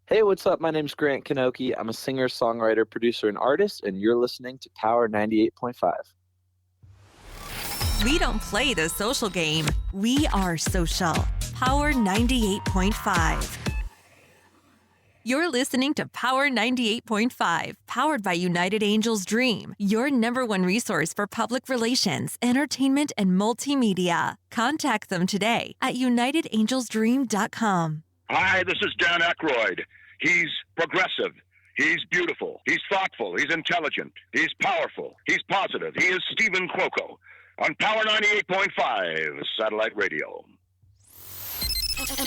Hey, what's up? My name's Grant Kanoki. I'm a singer, songwriter, producer, and artist, and you're listening to Power 98.5. We don't play the social game. We are social. Power 98.5. You're listening to Power 98.5, powered by United Angels Dream, your number one resource for public relations, entertainment, and multimedia. Contact them today at unitedangelsdream.com. Hi, this is Dan Aykroyd. He's progressive. He's beautiful. He's thoughtful. He's intelligent. He's powerful. He's positive. He is Stephen Cuoco on Power 98.5 Satellite Radio.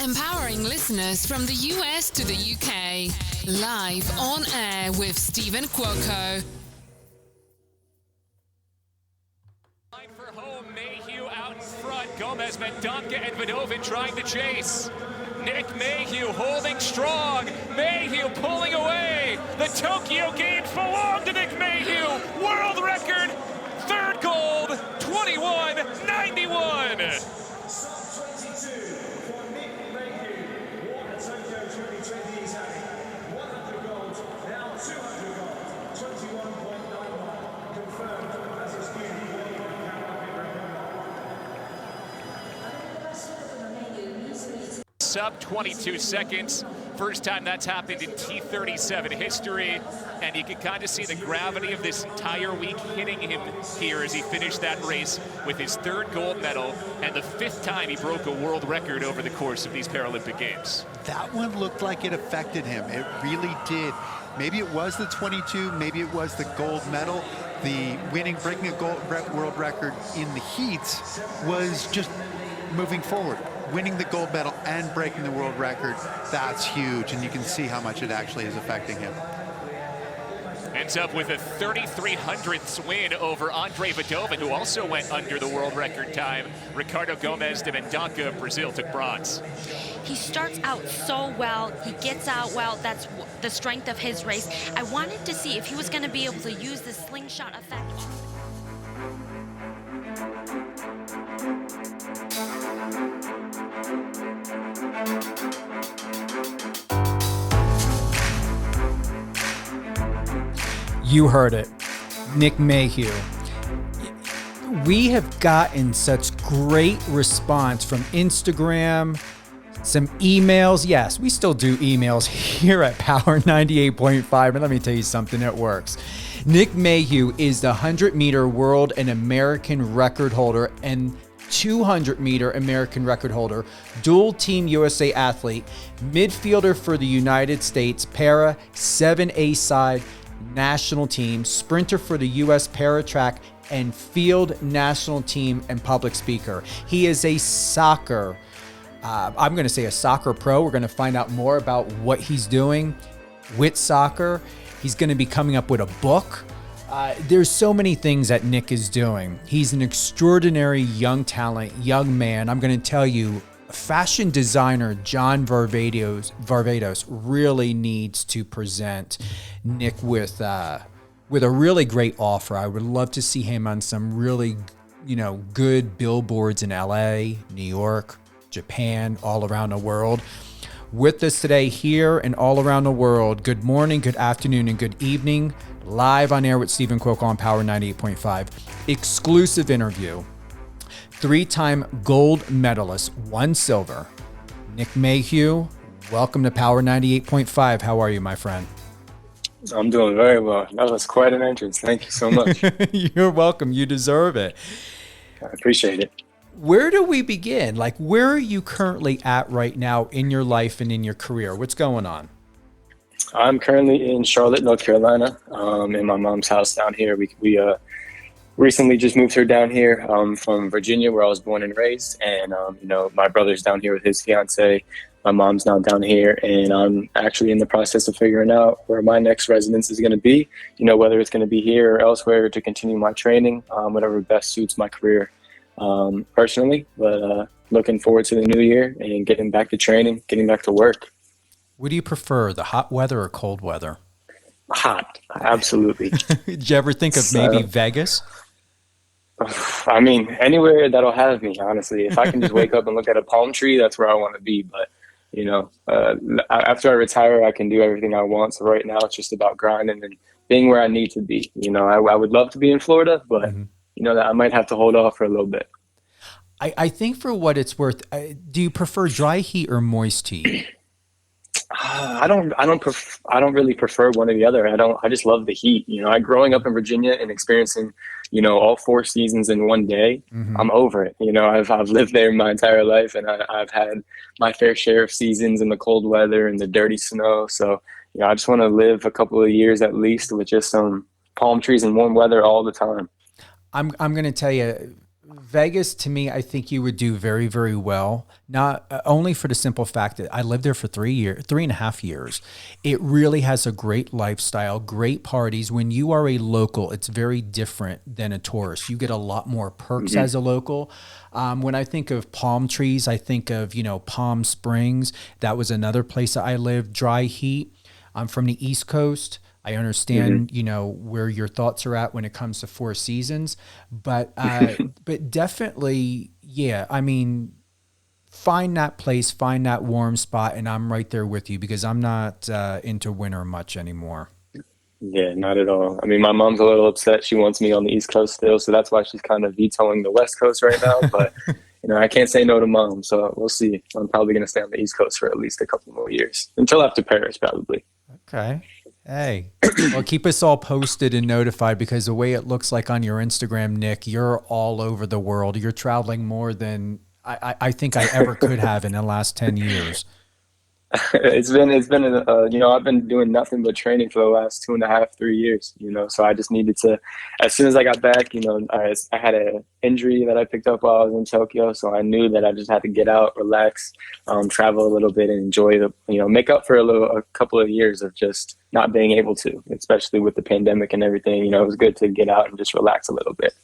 Empowering listeners from the US to the UK. Live on air with Stephen Cuoco. Line for home, Mayhugh out in front. Gomez, Mendonca, and Vidovin trying to chase. Nick Mayhugh holding strong. Mayhugh pulling away. The Tokyo Games belong to Nick Mayhugh. World record, third gold, 21:91. Sub 22 seconds. First time that's happened in T37 history. And you can kind of see the gravity of this entire week hitting him here as he finished that race with his third gold medal and the fifth time he broke a world record over the course of these Paralympic Games. That one looked like it affected him. It really did. Maybe it was the 22, maybe it was the gold medal. The breaking a world record in the heats was just moving forward. Winning the gold medal and breaking the world record, that's huge, and you can see how much it actually is affecting him. Ends up with a 3,300th win over Andre Vidovin, who also went under the world record time. Ricardo Gomez de Mendonca of Brazil took bronze. He starts out so well. He gets out well. That's the strength of his race. I wanted to see if he was going to be able to use the slingshot effect. You heard it, Nick Mayhugh. We have gotten such great response from Instagram, some emails. Yes, we still do emails here at Power 98.5, but let me tell you something that works. Nick Mayhugh is the 100-meter world and American record holder and 200-meter American record holder, dual Team USA athlete, midfielder for the United States Para 7A side national team, sprinter for the U.S. para track and field national team, and public speaker. He is a soccer, I'm going to say a soccer pro. We're going to find out more about what he's doing with soccer. He's going to be coming up with a book. There's so many things that Nick is doing. He's an extraordinary young talent, young man. I'm going to tell you, fashion designer John Varvatos really needs to present Nick with a really great offer. I would love to see him on some really, good billboards in LA, New York, Japan, all around the world. With us today here and all around the world, good morning, good afternoon, and good evening. Live on air with Stephen Cuoco on Power 98.5. Exclusive interview. 3-time gold medalist, 1 silver. Nick Mayhugh, welcome to Power 98.5. How are you, my friend? I'm doing very well. That was quite an entrance. Thank you so much. You're welcome. You deserve it. I appreciate it. Where do we begin? Where are you currently at right now in your life and in your career? What's going on? I'm currently in Charlotte, North Carolina, in my mom's house down here. We recently just moved her down here from Virginia, where I was born and raised. And, my brother's down here with his fiance. My mom's now down here, and I'm actually in the process of figuring out where my next residence is going to be, whether it's going to be here or elsewhere to continue my training, whatever best suits my career personally. But looking forward to the new year and getting back to training, getting back to work. What do you prefer, the hot weather or cold weather? Hot, absolutely. Did you ever think of maybe Vegas? I mean, anywhere that'll have me, honestly. If I can just wake up and look at a palm tree, that's where I want to be. But After I retire, I can do everything I want. So right now it's just about grinding and being where I need to be. I would love to be in Florida, but that I might have to hold off for a little bit. I think for what it's worth, do you prefer dry heat or moist heat? I don't really prefer one or the other. I just love the heat. Growing up in Virginia and experiencing, all 4 seasons in one day, I'm over it. I've lived there my entire life, and I've had my fair share of seasons in the cold weather and the dirty snow. So, I just want to live a couple of years at least with just some palm trees and warm weather all the time. I'm going to tell you, Vegas, to me, I think you would do very, very well. Not only for the simple fact that I lived there for 3.5 years. It really has a great lifestyle, great parties. When you are a local, it's very different than a tourist. You get a lot more perks as a local. When I think of palm trees, I think of, Palm Springs. That was another place that I lived, dry heat. I'm from the East Coast. I understand, where your thoughts are at when it comes to 4 seasons, but definitely, yeah. I mean, find that place, find that warm spot, and I'm right there with you because I'm not into winter much anymore. Yeah, not at all. I mean, my mom's a little upset. She wants me on the East Coast still, so that's why she's kind of vetoing the West Coast right now. But I can't say no to mom, so we'll see. I'm probably going to stay on the East Coast for at least a couple more years until after Paris, probably. Okay. Hey, well, keep us all posted and notified because the way it looks like on your Instagram, Nick, you're all over the world. You're traveling more than I think I ever could have in the last 10 years. It's been I've been doing nothing but training for the last 2.5, 3 years, so I just needed to, as soon as I got back, I had an injury that I picked up while I was in Tokyo. So I knew that I just had to get out, relax, travel a little bit and enjoy make up for a couple of years of just not being able to, especially with the pandemic and everything. It was good to get out and just relax a little bit.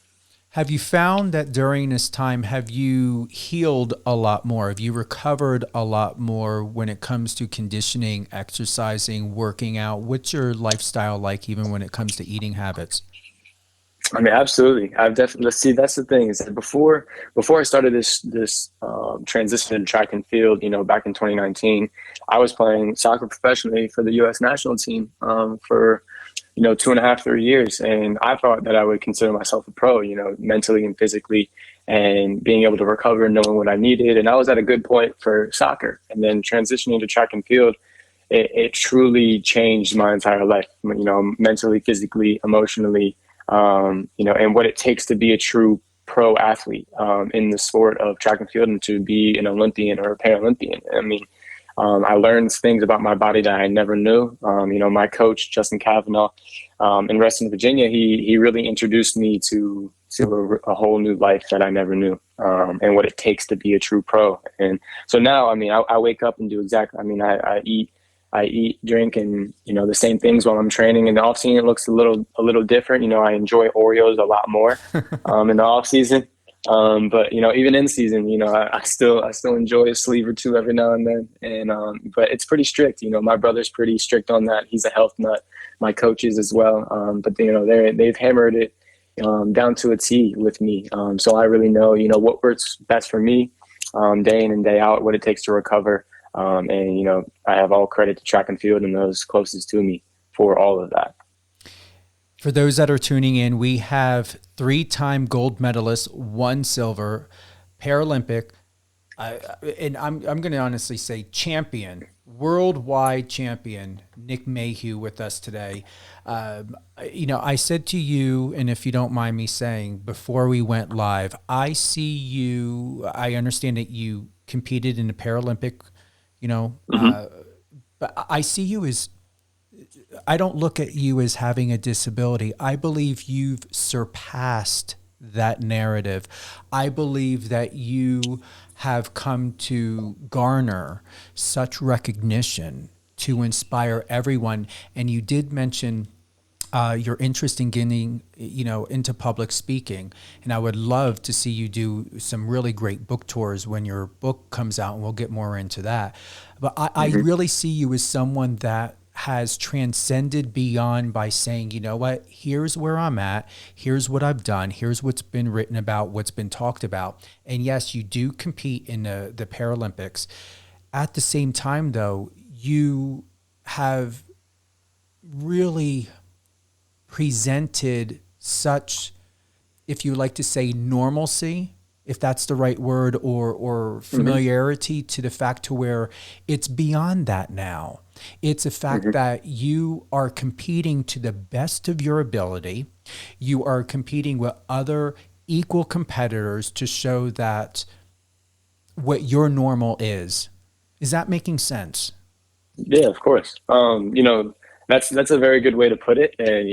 Have you found that during this time, have you healed a lot more? Have you recovered a lot more when it comes to conditioning, exercising, working out? What's your lifestyle like even when it comes to eating habits? I mean, absolutely. I've definitely, see, that's the thing is that before I started this transition in track and field, back in 2019, I was playing soccer professionally for the U.S. national team for 2.5, 3 years. And I thought that I would consider myself a pro, mentally and physically, and being able to recover and knowing what I needed. And I was at a good point for soccer. And then transitioning to track and field, it truly changed my entire life, mentally, physically, emotionally, and what it takes to be a true pro athlete in the sport of track and field and to be an Olympian or a Paralympian. I mean, I learned things about my body that I never knew. My coach, Justin Kavanaugh, in Reston, Virginia, he really introduced me to a whole new life that I never knew, and what it takes to be a true pro. And so now, I mean, I wake up and do exactly, I eat, drink, and, the same things while I'm training. In the off season, it looks a little different. I enjoy Oreos a lot more in the off season. But even in season, I still enjoy a sleeve or two every now and then. And but it's pretty strict. My brother's pretty strict on that. He's a health nut. My coaches as well. But they've hammered it down to a T with me. So I really know what works best for me day in and day out, what it takes to recover. And I have all credit to track and field and those closest to me for all of that. For those that are tuning in, we have 3-time gold medalist, 1 silver, Paralympic, and I'm going to honestly say champion, worldwide champion, Nick Mayhugh with us today. I said to you, and if you don't mind me saying, before we went live, I understand that you competed in the Paralympic, but I see you as, I don't look at you as having a disability. I believe you've surpassed that narrative. I believe that you have come to garner such recognition to inspire everyone. And you did mention your interest in getting, into public speaking. And I would love to see you do some really great book tours when your book comes out, and we'll get more into that. But I really see you as someone that has transcended beyond by saying, you know what, here's where I'm at, here's what I've done, here's what's been written about, what's been talked about. And yes, you do compete in the Paralympics. At the same time, though, you have really presented such, if you like to say, normalcy, if that's the right word, or familiarity to the fact to where it's beyond that now. It's a fact that you are competing to the best of your ability. You are competing with other equal competitors to show that what your normal is. Is that making sense? Yeah, of course. That's a very good way to put it. And,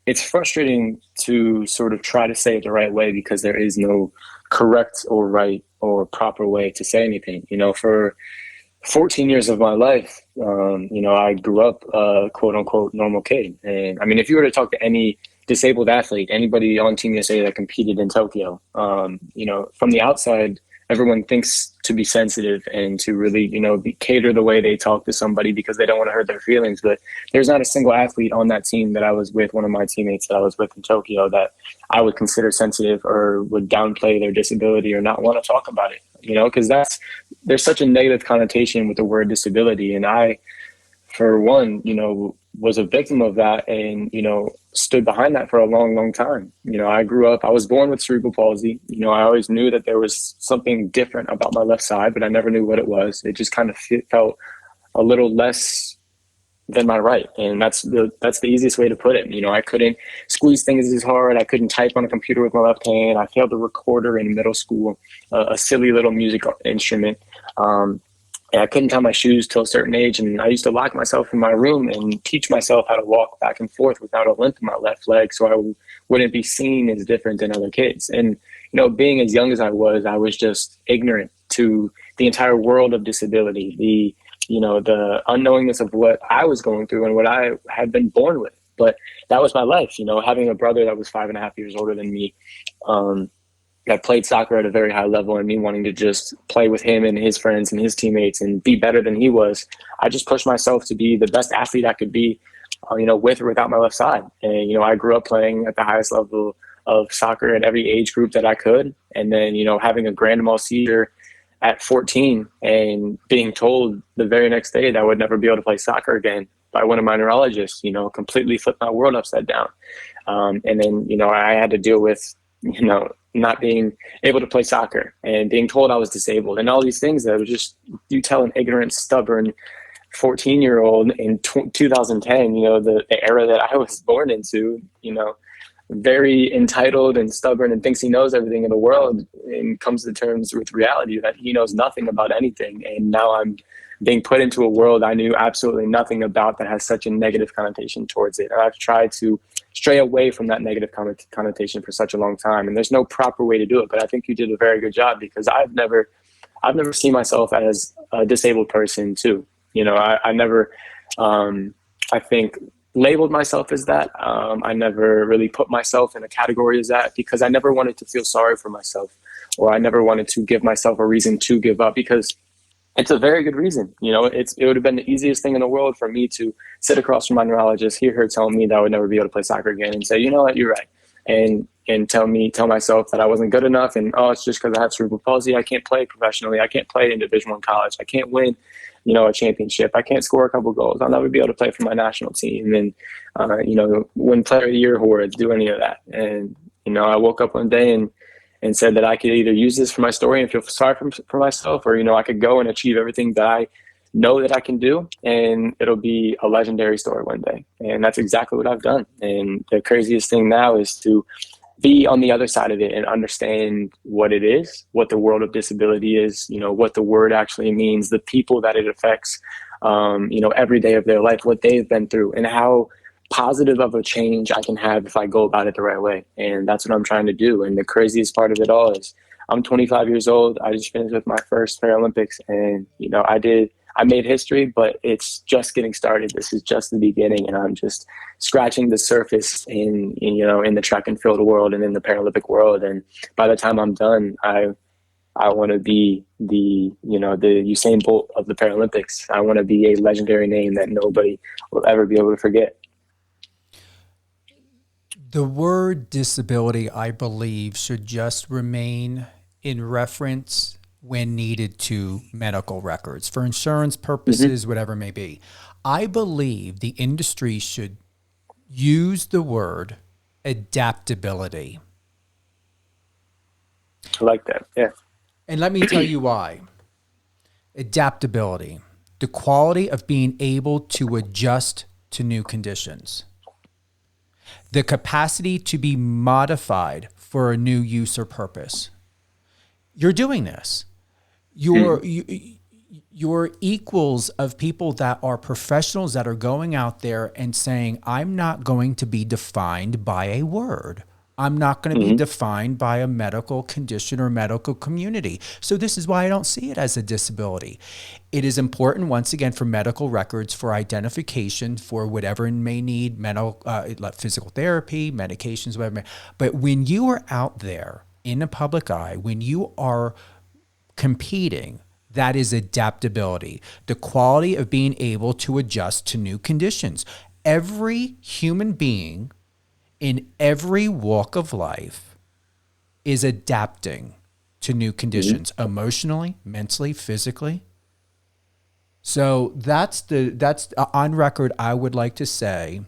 it's frustrating to sort of try to say it the right way because there is no correct or right or proper way to say anything. For 14 years of my life, I grew up a quote unquote normal kid. And I mean, if you were to talk to any disabled athlete, anybody on Team USA that competed in Tokyo, from the outside, everyone thinks to be sensitive and to really, cater the way they talk to somebody because they don't want to hurt their feelings. But there's not a single athlete on that team that I was with, one of my teammates that I was with in Tokyo, that I would consider sensitive or would downplay their disability or not want to talk about it, because there's such a negative connotation with the word disability. And I, for one, was a victim of that and, stood behind that for a long, long time. I was born with cerebral palsy. I always knew that there was something different about my left side, but I never knew what it was. It just kind of felt a little less than my right. And that's the easiest way to put it. I couldn't squeeze things as hard. I couldn't type on a computer with my left hand. I failed the recorder in middle school, a silly little music instrument. And I couldn't tie my shoes till a certain age. And I used to lock myself in my room and teach myself how to walk back and forth without a limp in my left leg so I wouldn't be seen as different than other kids. And, being as young as I was just ignorant to the entire world of disability, the unknowingness of what I was going through and what I had been born with. But that was my life, having a brother that was 5.5 years older than me, that played soccer at a very high level, and me wanting to just play with him and his friends and his teammates and be better than he was. I just pushed myself to be the best athlete I could be, with or without my left side. And, I grew up playing at the highest level of soccer at every age group that I could. And then, having a grand mal seizure at 14 and being told the very next day that I would never be able to play soccer again by one of my neurologists, completely flipped my world upside down. And then, I had to deal with, not being able to play soccer and being told I was disabled and all these things that was just, you tell an ignorant, stubborn 14-year-old in 2010, the era that I was born into, very entitled and stubborn and thinks he knows everything in the world, and comes to terms with reality that he knows nothing about anything. And now I'm being put into a world I knew absolutely nothing about that has such a negative connotation towards it. And I've tried to stray away from that negative connotation for such a long time. And there's no proper way to do it, but I think you did a very good job, because I've never seen myself as a disabled person too. I never, I think, labeled myself as that. I never really put myself in a category as that, because I never wanted to feel sorry for myself, or I never wanted to give myself a reason to give up, because it's a very good reason. It would have been the easiest thing in the world for me to sit across from my neurologist, hear her tell me that I would never be able to play soccer again, and say, you know what, you're right. And tell myself that I wasn't good enough. And, it's just because I have cerebral palsy. I can't play professionally. I can't play in Division I college. I can't win, a championship. I can't score a couple goals. I'll never be able to play for my national team and, win player of the year awards, do any of that. And, I woke up one day and said that I could either use this for my story and feel sorry for myself, or, I could go and achieve everything that I know that I can do, and it'll be a legendary story one day. And that's exactly what I've done. And the craziest thing now is to be on the other side of it and understand what it is, what the world of disability is, what the word actually means, the people that it affects, every day of their life, what they've been through, and how positive of a change I can have if I go about it the right way. And that's what I'm trying to do. And the craziest part of it all is I'm 25 years old. I just finished with my first Paralympics, and, I made history, but it's just getting started. This is just the beginning, and I'm just scratching the surface in the track and field world and in the Paralympic world. And by the time I'm done, I want to be the Usain Bolt of the Paralympics. I want to be a legendary name that nobody will ever be able to forget. The word disability, I believe, should just remain in reference when needed to medical records for insurance purposes, whatever it may be. I believe the industry should use the word adaptability. I like that. Yeah. And let me tell you why. Adaptability, the quality of being able to adjust to new conditions, the capacity to be modified for a new use or purpose. You're doing this. You're equals of people that are professionals that are going out there and saying, I'm not going to be defined by a word. I'm not going to be defined by a medical condition or medical community. So this is why I don't see it as a disability. It is important, once again, for medical records, for identification, for whatever may need, mental, physical therapy, medications, whatever. But when you are out there in the public eye, when you are competing, that is adaptability, the quality of being able to adjust to new conditions. Every human being in every walk of life is adapting to new conditions, emotionally, mentally, physically. So that's on record. I would like to say,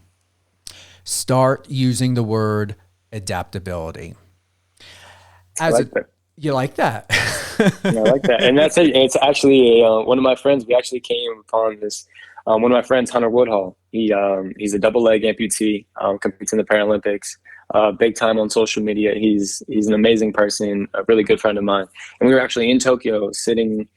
start using the word adaptability. You like that? Yeah, I like that. And that's it. It's actually one of my friends. We actually came upon this. One of my friends, Hunter Woodhull. He's a double leg amputee, competes in the Paralympics, big time on social media. He's an amazing person, a really good friend of mine. And we were actually in Tokyo sitting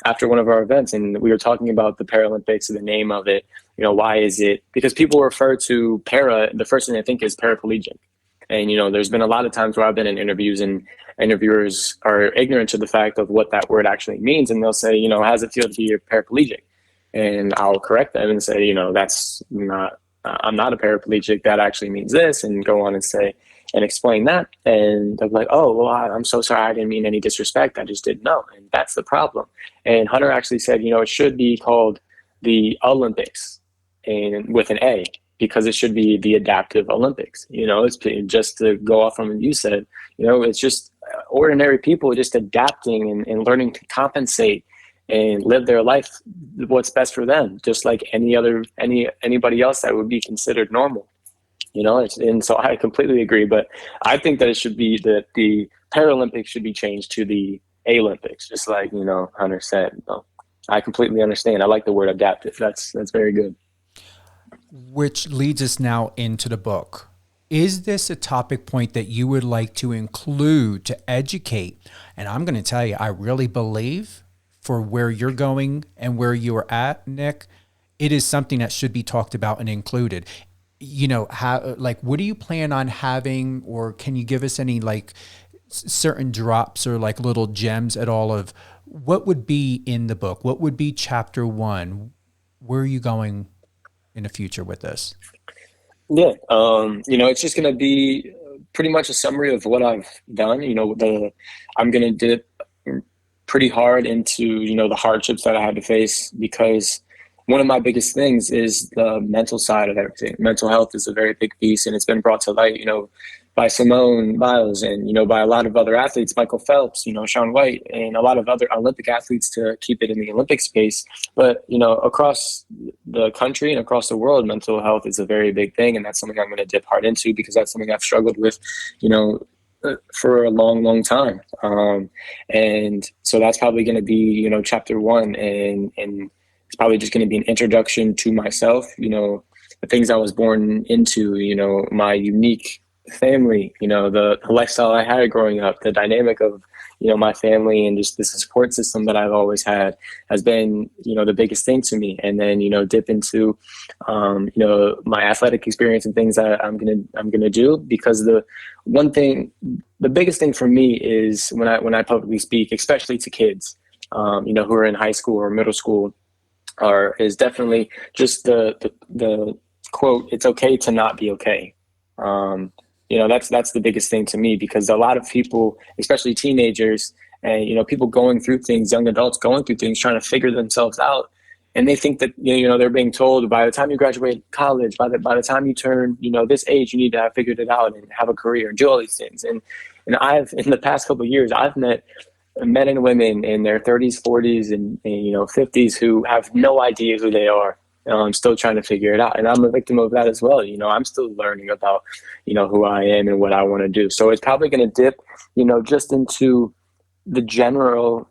after one of our events, and we were talking about the Paralympics and the name of it. You know, why is it? Because people refer to para, the first thing they think is paraplegic. And, you know, there's been a lot of times where I've been in interviews and interviewers are ignorant to the fact of what that word actually means. And they'll say, you know, how does it feel to be a paraplegic? And I'll correct them and say, you know, that's not, I'm not a paraplegic. That actually means this, and go on and say and explain that. And they're like, oh, well, I'm so sorry. I didn't mean any disrespect. I just didn't know. And that's the problem. And Hunter actually said, you know, it should be called the Olympics, and with an A, because it should be the Adaptive Olympics. You know, it's just to go off from what you said, you know, it's just ordinary people just adapting and learning to compensate and live their life what's best for them, just like anybody else that would be considered normal. You know, and so I completely agree, but I think that it should be that the Paralympics should be changed to the Olympics, just like, you know, Hunter said. So I completely understand. I like the word adaptive. That's very good. Which leads us now into the book. Is this a topic point that you would like to include to educate? And I'm going to tell you, I really believe for where you're going and where you are at, Nick, it is something that should be talked about and included. You know, how, like, what do you plan on having, or can you give us any like certain drops or like little gems at all of what would be in the book? What would be chapter 1? Where are you going in the future with this? Yeah. You know, it's just going to be pretty much a summary of what I've done. You know, I'm going to dip pretty hard into, you know, the hardships that I had to face, because one of my biggest things is the mental side of everything. Mental health is a very big piece, and it's been brought to light, you know, by Simone Biles and, you know, by a lot of other athletes, Michael Phelps, you know, Shaun White, and a lot of other Olympic athletes to keep it in the Olympic space. But, you know, across the country and across the world, mental health is a very big thing. And that's something I'm going to dip hard into, because that's something I've struggled with, you know, for a long, long time. And so that's probably going to be, you know, chapter 1. And it's probably just going to be an introduction to myself, you know, the things I was born into, you know, my unique family, you know, the lifestyle I had growing up, the dynamic of, you know, my family, and just the support system that I've always had has been, you know, the biggest thing to me. And then, you know, dip into, you know, my athletic experience and things that I'm gonna do, because the biggest thing for me is when I publicly speak, especially to kids, you know, who are in high school or middle school, is definitely just the quote, "It's okay to not be okay." You know, that's the biggest thing to me, because a lot of people, especially teenagers and, you know, people going through things, young adults going through things, trying to figure themselves out. And they think that, you know, they're being told by the time you graduate college, by the time you turn, you know, this age, you need to have figured it out and have a career and do all these things. And I've, in the past couple of years, I've met men and women in their 30s, 40s, and 50s who have no idea who they are. I'm still trying to figure it out. And I'm a victim of that as well. I'm still learning about, who I am and what I want to do. So it's probably going to dip, just into the general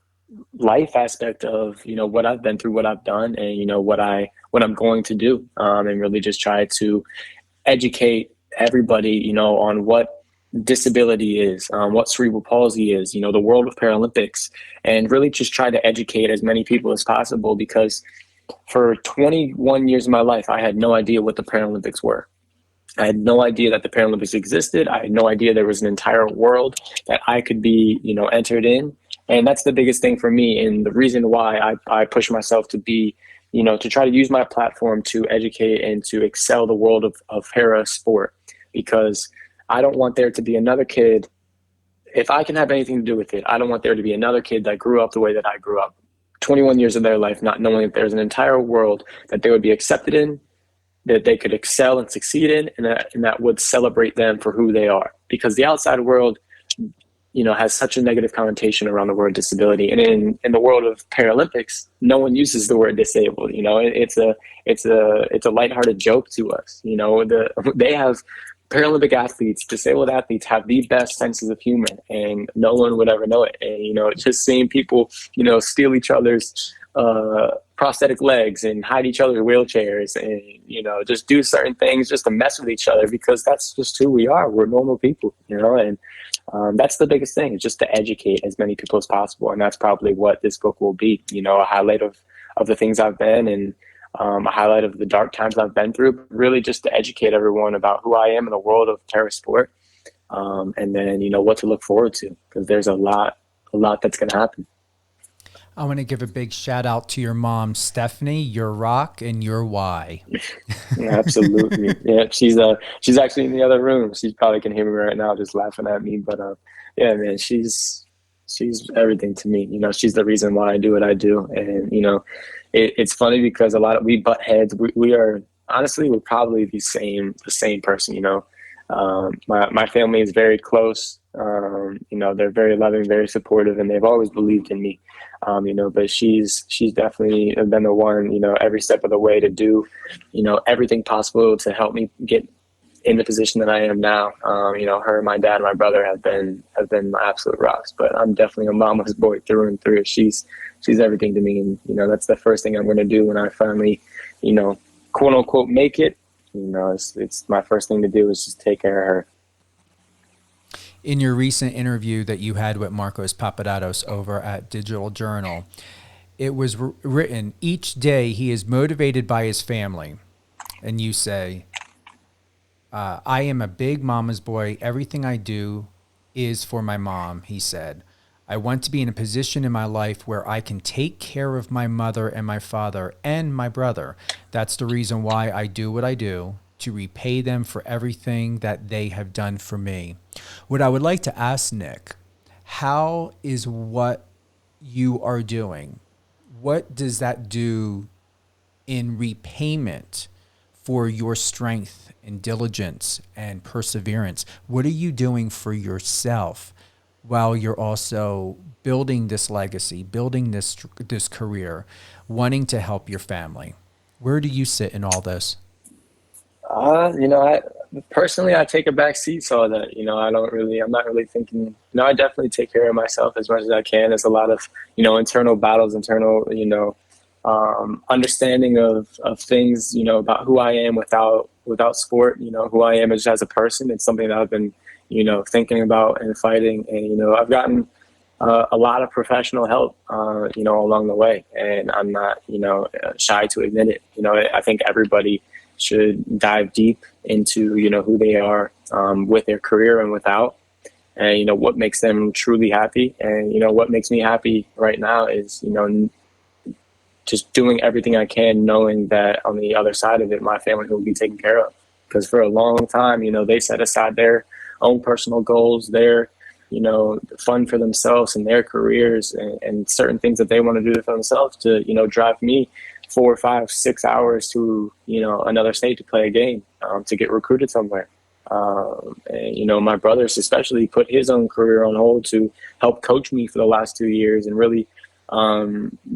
life aspect of, what I've been through, what I've done, and, what I'm going to do, and really just try to educate everybody, on what disability is, what cerebral palsy is, the world of Paralympics, and really just try to educate as many people as possible, because for 21 years of my life, I had no idea what the Paralympics were. I had no idea that the Paralympics existed. I had no idea there was an entire world that I could be, entered in. And that's the biggest thing for me. And the reason why I push myself to be, to try to use my platform to educate and to excel the world of para sport, because I don't want there to be another kid. If I can have anything to do with it, I don't want there to be another kid that grew up the way that I grew up. 21 years of their life not knowing that there's an entire world that they would be accepted in, that they could excel and succeed in, and that would celebrate them for who they are. Because the outside world, has such a negative connotation around the word disability. And in the world of Paralympics, no one uses the word disabled. It's a lighthearted joke to us. They have Paralympic athletes, disabled athletes have the best senses of humor, and no one would ever know it. And, just seeing people, steal each other's prosthetic legs and hide each other's wheelchairs and, just do certain things just to mess with each other, because that's just who we are. We're normal people, and that's the biggest thing, is just to educate as many people as possible. And that's probably what this book will be, a highlight of the things I've been, and a highlight of the dark times I've been through, but really just to educate everyone about who I am in the world of para sport, and then, what to look forward to, because there's a lot that's going to happen. I want to give a big shout out to your mom, Stephanie, your rock and your why. Absolutely. Yeah, she's actually in the other room. She probably can hear me right now just laughing at me. But yeah, man, she's everything to me. She's the reason why I do what I do. And, it's funny because we butt heads. We are, honestly, we're probably the same person, my family is very close. They're very loving, very supportive, and they've always believed in me. But she's definitely been the one, every step of the way to do, everything possible to help me get in the position that I am now. Her, my dad, and my brother have been my absolute rocks, but I'm definitely a mama's boy through and through. She's everything to me. And, that's the first thing I'm going to do when I finally, quote unquote, make it. It's my first thing to do is just take care of her. In your recent interview that you had with Marcos Papadatos over at Digital Journal, it was written, each day he is motivated by his family. And you say, I am a big mama's boy. Everything I do is for my mom, he said. I want to be in a position in my life where I can take care of my mother and my father and my brother. That's the reason why I do what I do, to repay them for everything that they have done for me. What I would like to ask Nick, how is what you are doing, what does that do in repayment for your strength and diligence and perseverance? What are you doing for yourself while you're also building this legacy, building this career, wanting to help your family? Where do you sit in all this? I personally take a back seat to all that. I'm not really thinking, I definitely take care of myself as much as I can. There's a lot of, internal battles, understanding of things, about who I am without sport, who I am as a person. It's something that I've been, thinking about and fighting. And, I've gotten a lot of professional help, along the way. And I'm not, shy to admit it. I think everybody should dive deep into, who they are, with their career and without, and, what makes them truly happy. And, what makes me happy right now is, just doing everything I can, knowing that on the other side of it, my family will be taken care of. Because for a long time, they set aside their own personal goals, their, fun for themselves and their careers and certain things that they want to do for themselves to, drive me 4, 5, 6 hours to, another state to play a game, to get recruited somewhere. And, you know, my brothers especially put his own career on hold to help coach me for the last 2 years and really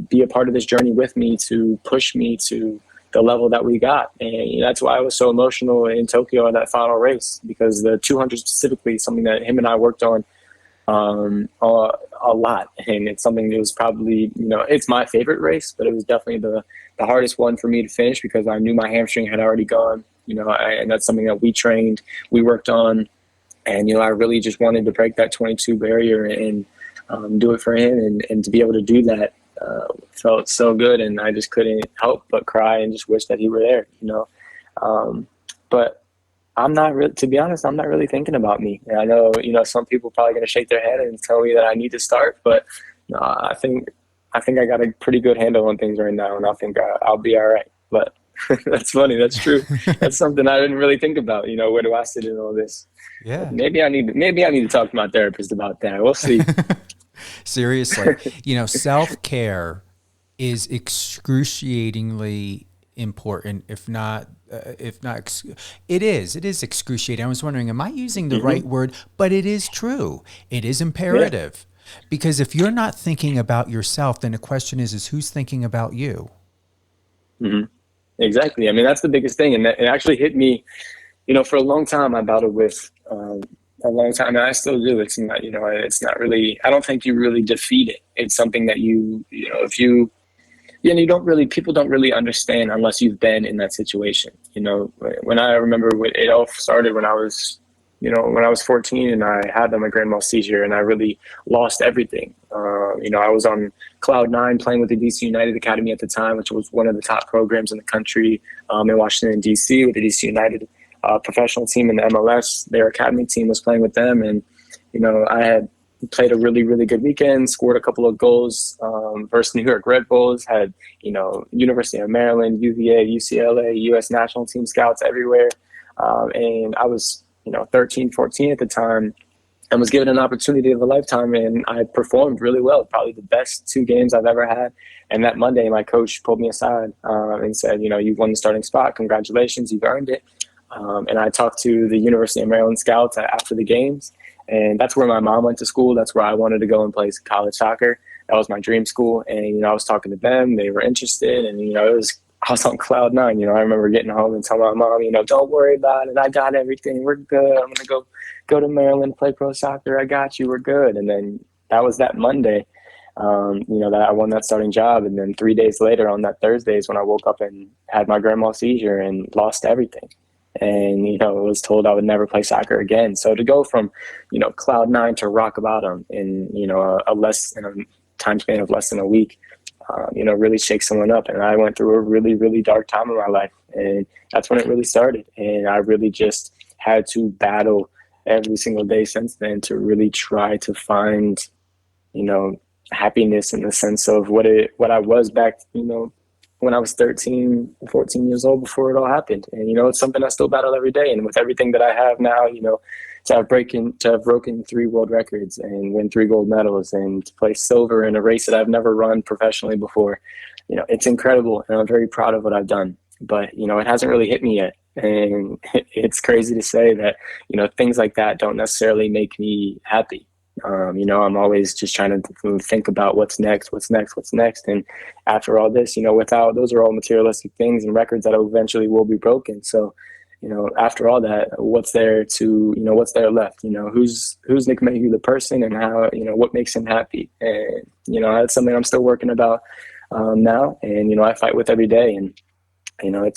be a part of this journey with me to push me to the level that we got. And you know, that's why I was so emotional in Tokyo at that final race, because the 200 specifically is something that him and I worked on a lot. And it's something that was probably, you know, it's my favorite race, but it was definitely the hardest one for me to finish because I knew my hamstring had already gone, you know, and that's something that we worked on. And, you know, I really just wanted to break that 22 barrier and do it for him. And to be able to do that felt so good. And I just couldn't help but cry and just wish that he were there, you know. But I'm not really, to be honest, I'm not really thinking about me. And I know, you know, some people are probably going to shake their head and tell me that I need to start, but no, I think I got a pretty good handle on things right now, and I think I'll be all right. But that's funny. That's true. That's something I didn't really think about. You know, where do I sit in all this? Yeah. But maybe I need to talk to my therapist about that. We'll see. Seriously, you know, self-care is excruciatingly important, it is excruciating. I was wondering, am I using the right word? But it is true. It is imperative. Because if you're not thinking about yourself, then the question is who's thinking about you? Mm-hmm. Exactly. I mean, that's the biggest thing. And it actually hit me, you know, for a long time. I battled with a long time, and I still do. It's not, you know, it's not really, I don't think you really defeat it. It's something that you know, people don't really understand unless you've been in that situation. You know, when I remember it all started when I was 14 and I had my grand mal seizure and I really lost everything. You know, I was on cloud 9 playing with the DC United Academy at the time, which was one of the top programs in the country, in Washington, DC, with the DC United professional team in the MLS. Their academy team was playing with them. And, you know, I had played a really, really good weekend, scored a couple of goals versus New York Red Bulls, had, you know, University of Maryland, UVA, UCLA, U.S. national team scouts everywhere. And I was, you know, 13, 14 at the time and was given an opportunity of a lifetime. And I performed really well, probably the best 2 games I've ever had. And that Monday, my coach pulled me aside and said, you know, you've won the starting spot. Congratulations, you've earned it. And I talked to the University of Maryland scouts after the games. And that's where my mom went to school. That's where I wanted to go and play college soccer. That was my dream school. And, you know, I was talking to them. They were interested. And, you know, I was on cloud 9. You know, I remember getting home and telling my mom, you know, don't worry about it. I got everything. We're good. I'm going to go to Maryland, play pro soccer. I got you. We're good. And then that was that Monday, you know, that I won that starting job. And then 3 days later on that Thursday is when I woke up and had my grand mal seizure and lost everything. And, you know, was told I would never play soccer again. So to go from, you know, cloud 9 to rock bottom in, you know, in a time span of less than a week, you know, really shake someone up. And I went through a really, really dark time in my life. And that's when it really started. And I really just had to battle every single day since then to really try to find, you know, happiness in the sense of what I was back, you know, when I was 13, 14 years old before it all happened. And, you know, it's something I still battle every day. And with everything that I have now, you know, to have broken 3 world records and win 3 gold medals and to play silver in a race that I've never run professionally before, you know, it's incredible. And I'm very proud of what I've done. But, you know, it hasn't really hit me yet. And it's crazy to say that, you know, things like that don't necessarily make me happy. You know, I'm always just trying to think about what's next. And after all this, you know, those are all materialistic things and records that eventually will be broken. So, you know, after all that, what's there left? You know, who's Nick Mayhugh, the person, and how, you know, what makes him happy? And, you know, that's something I'm still working about now. And, you know, I fight with every day. And, you know,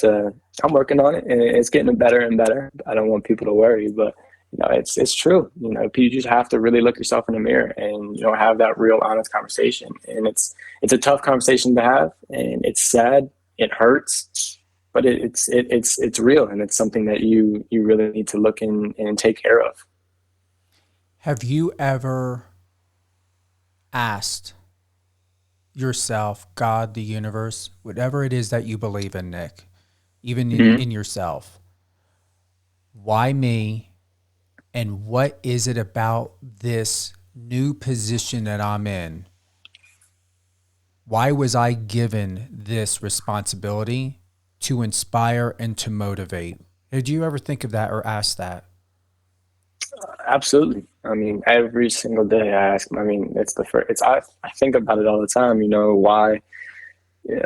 I'm working on it and it's getting better and better. I don't want people to worry, but, you know, it's true. You know, you just have to really look yourself in the mirror and, you know, have that real honest conversation. And it's a tough conversation to have, and it's sad. It hurts, but it's real, and it's something that you really need to look in and take care of. Have you ever asked yourself, God, the universe, whatever it is that you believe in, Nick, even in yourself, why me? And what is it about this new position that I'm in? Why was I given this responsibility to inspire and to motivate? Did you ever think of that or ask that? Absolutely. I mean, every single day I ask, I mean, it's the first, I think about it all the time, why. Yeah.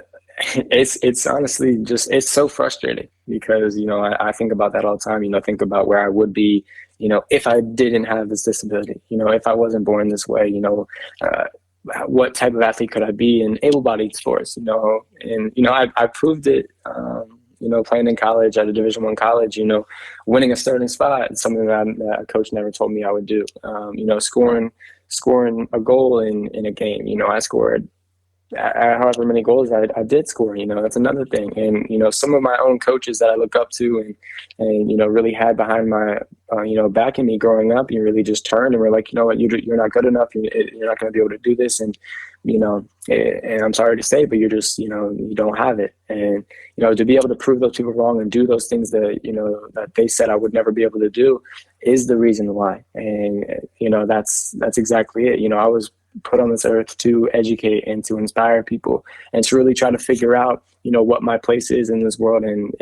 It's honestly just, it's so frustrating because, I think about that all the time, think about where I would be, if I didn't have this disability, if I wasn't born this way, uh, what type of athlete could I be in able-bodied sports, and, I proved it, playing in college at a Division I college, winning a starting spot, something that a coach never told me I would do, scoring a goal in a game, I scored however many goals I did score, that's another thing. And, some of my own coaches that I look up to and really had behind my, backing me growing up, you really just turned and were like, you know what, you're not good enough. You're not going to be able to do this. And, and I'm sorry to say, but you're just, you don't have it. And, to be able to prove those people wrong and do those things that, that they said I would never be able to do is the reason why. And, that's exactly it. I was put on this earth to educate and to inspire people and to really try to figure out, what my place is in this world. And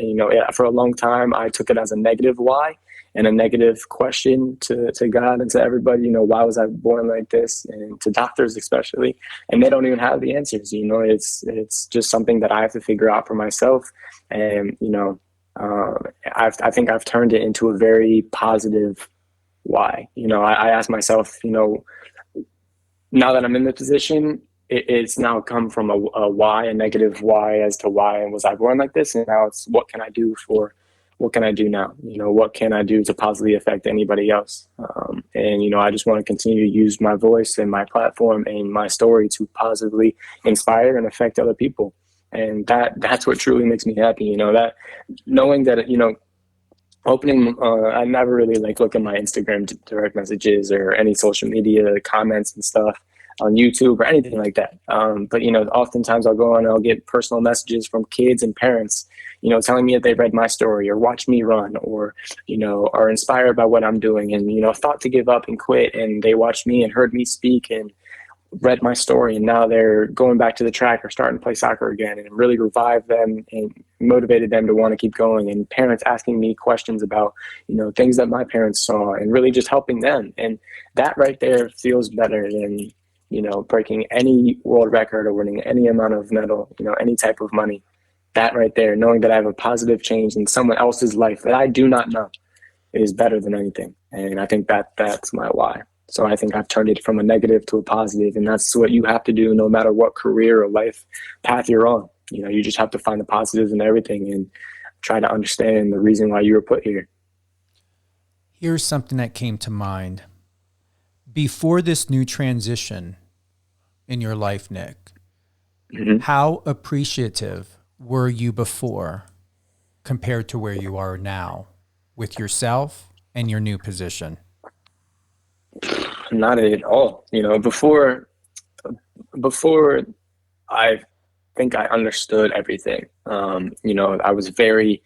for a long time, I took it as a negative why and a negative question to God and to everybody, why was I born like this, and to doctors especially, and they don't even have the answers. It's just something that I have to figure out for myself. And, I think I've turned it into a very positive why. I ask myself, now that I'm in the position, it's now come from a why, a negative why as to why was I born like this, and now it's what can I do now? What can I do to positively affect anybody else? And I just want to continue to use my voice and my platform and my story to positively inspire and affect other people. And that's what truly makes me happy. That knowing that opening, I never really look at my Instagram direct messages or any social media comments and stuff on YouTube or anything like that. But, oftentimes I'll go on and I'll get personal messages from kids and parents, telling me that they read my story or watch me run or, are inspired by what I'm doing and, thought to give up and quit, and they watched me and heard me speak and read my story, and now they're going back to the track or starting to play soccer again, and really revived them and motivated them to want to keep going. And parents asking me questions about, things that my parents saw, and really just helping them. And that right there feels better than, breaking any world record or winning any amount of medal, any type of money. That right there, knowing that I have a positive change in someone else's life that I do not know, is better than anything. And I think that's my why. So I think I've turned it from a negative to a positive, and that's what you have to do no matter what career or life path you're on. You just have to find the positives in everything and try to understand the reason why you were put here. Here's something that came to mind. Before this new transition in your life, Nick, how appreciative were you before compared to where you are now with yourself and your new position? Not at all. Before I think I understood everything. I was very,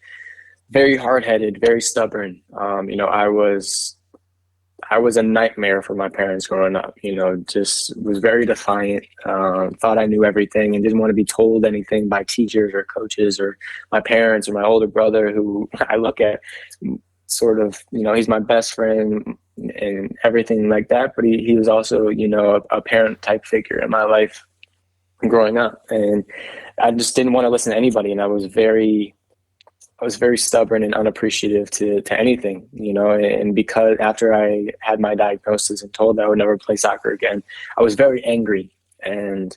very hard-headed, very stubborn. I was a nightmare for my parents growing up, just was very defiant, thought I knew everything and didn't want to be told anything by teachers or coaches or my parents or my older brother, who I look at sort of, he's my best friend and everything like that. But he was also, a parent type figure in my life growing up. And I just didn't want to listen to anybody. And I was very stubborn and unappreciative to anything, and because after I had my diagnosis and told that I would never play soccer again, I was very angry and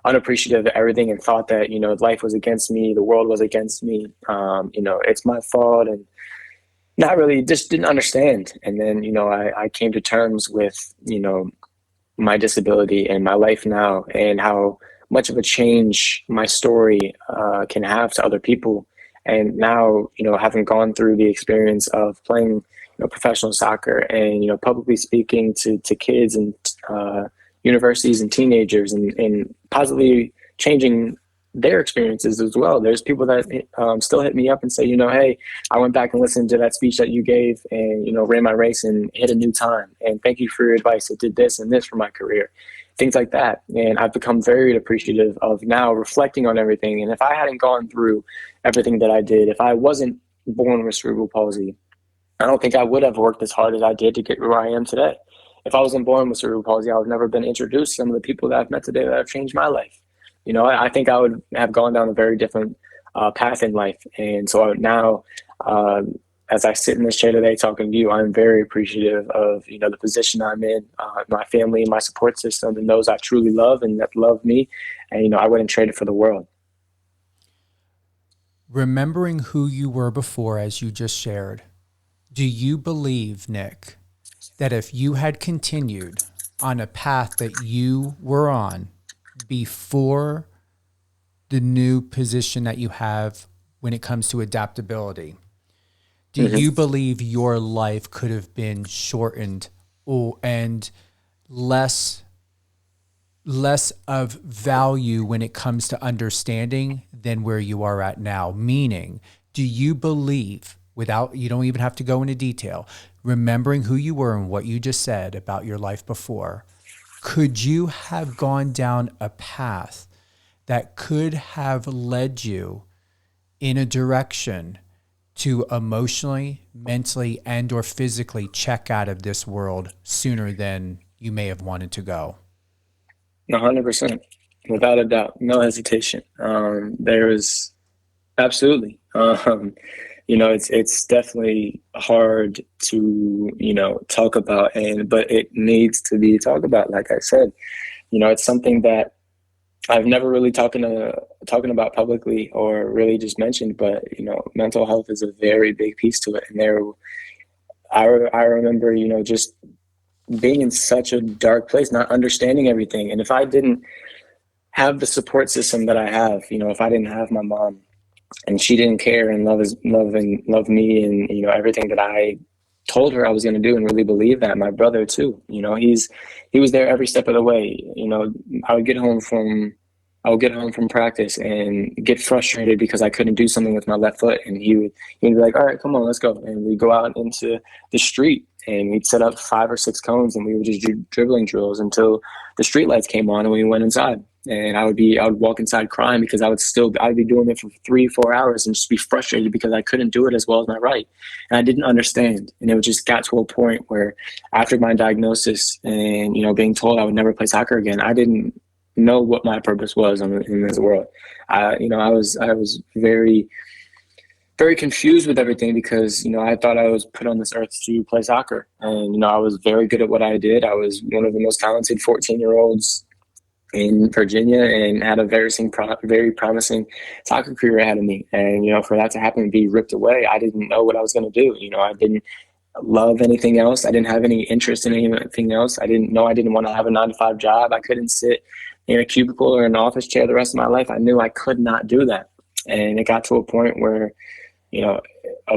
unappreciative of everything and thought that, life was against me, the world was against me, it's my fault, and not really, just didn't understand. And then, I came to terms with, my disability and my life now and how much of a change my story can have to other people. And now, having gone through the experience of playing, professional soccer and, publicly speaking to kids and universities and teenagers and positively changing their experiences as well. There's people that still hit me up and say, hey, I went back and listened to that speech that you gave and, ran my race and hit a new time. And thank you for your advice. It did this and this for my career. Things like that. And I've become very appreciative of now reflecting on everything. And if I hadn't gone through everything that I did, if I wasn't born with cerebral palsy, I don't think I would have worked as hard as I did to get where I am today. If I wasn't born with cerebral palsy, I would have never been introduced to some of the people that I've met today that have changed my life. I think I would have gone down a very different path in life. And so now, as I sit in this chair today talking to you, I'm very appreciative of, the position I'm in, my family, my support system, and those I truly love and that love me. And, I wouldn't trade it for the world. Remembering who you were before, as you just shared, do you believe, Nick, that if you had continued on a path that you were on before the new position that you have when it comes to adaptability, do you believe your life could have been shortened and less of value when it comes to understanding than where you are at now? Meaning, do you believe, you don't even have to go into detail, remembering who you were and what you just said about your life before, could you have gone down a path that could have led you in a direction to emotionally, mentally, and or physically check out of this world sooner than you may have wanted to go? 100%, without a doubt, no hesitation. There is absolutely, it's definitely hard to, talk about, but it needs to be talked about. Like I said, it's something that I've never really talking about publicly or really just mentioned, but, mental health is a very big piece to it. And I remember, just being in such a dark place, not understanding everything. And if I didn't have the support system that I have, if I didn't have my mom and she didn't care and love me and, everything that I told her I was going to do and really believe that. My brother too, he was there every step of the way. I would get home from practice and get frustrated because I couldn't do something with my left foot. And he'd be like, all right, come on, let's go. And we'd go out into the street and we'd set up 5 or 6 cones and we would just do dribbling drills until the street lights came on and we went inside. And I would walk inside crying because I'd be doing it for 3-4 hours and just be frustrated because I couldn't do it as well as my right. And I didn't understand. And it just got to a point where after my diagnosis and, being told I would never play soccer again, I didn't know what my purpose was in this world. I was very, very confused with everything because, I thought I was put on this earth to play soccer. And, I was very good at what I did. I was one of the most talented 14-year-olds in Virginia and had a very promising soccer career ahead of me. And, for that to happen and be ripped away, I didn't know what I was going to do. I didn't love anything else. I didn't have any interest in anything else. I didn't want to have a 9-to-5 job. I couldn't sit in a cubicle or an office chair the rest of my life. I knew I could not do that. And it got to a point where, a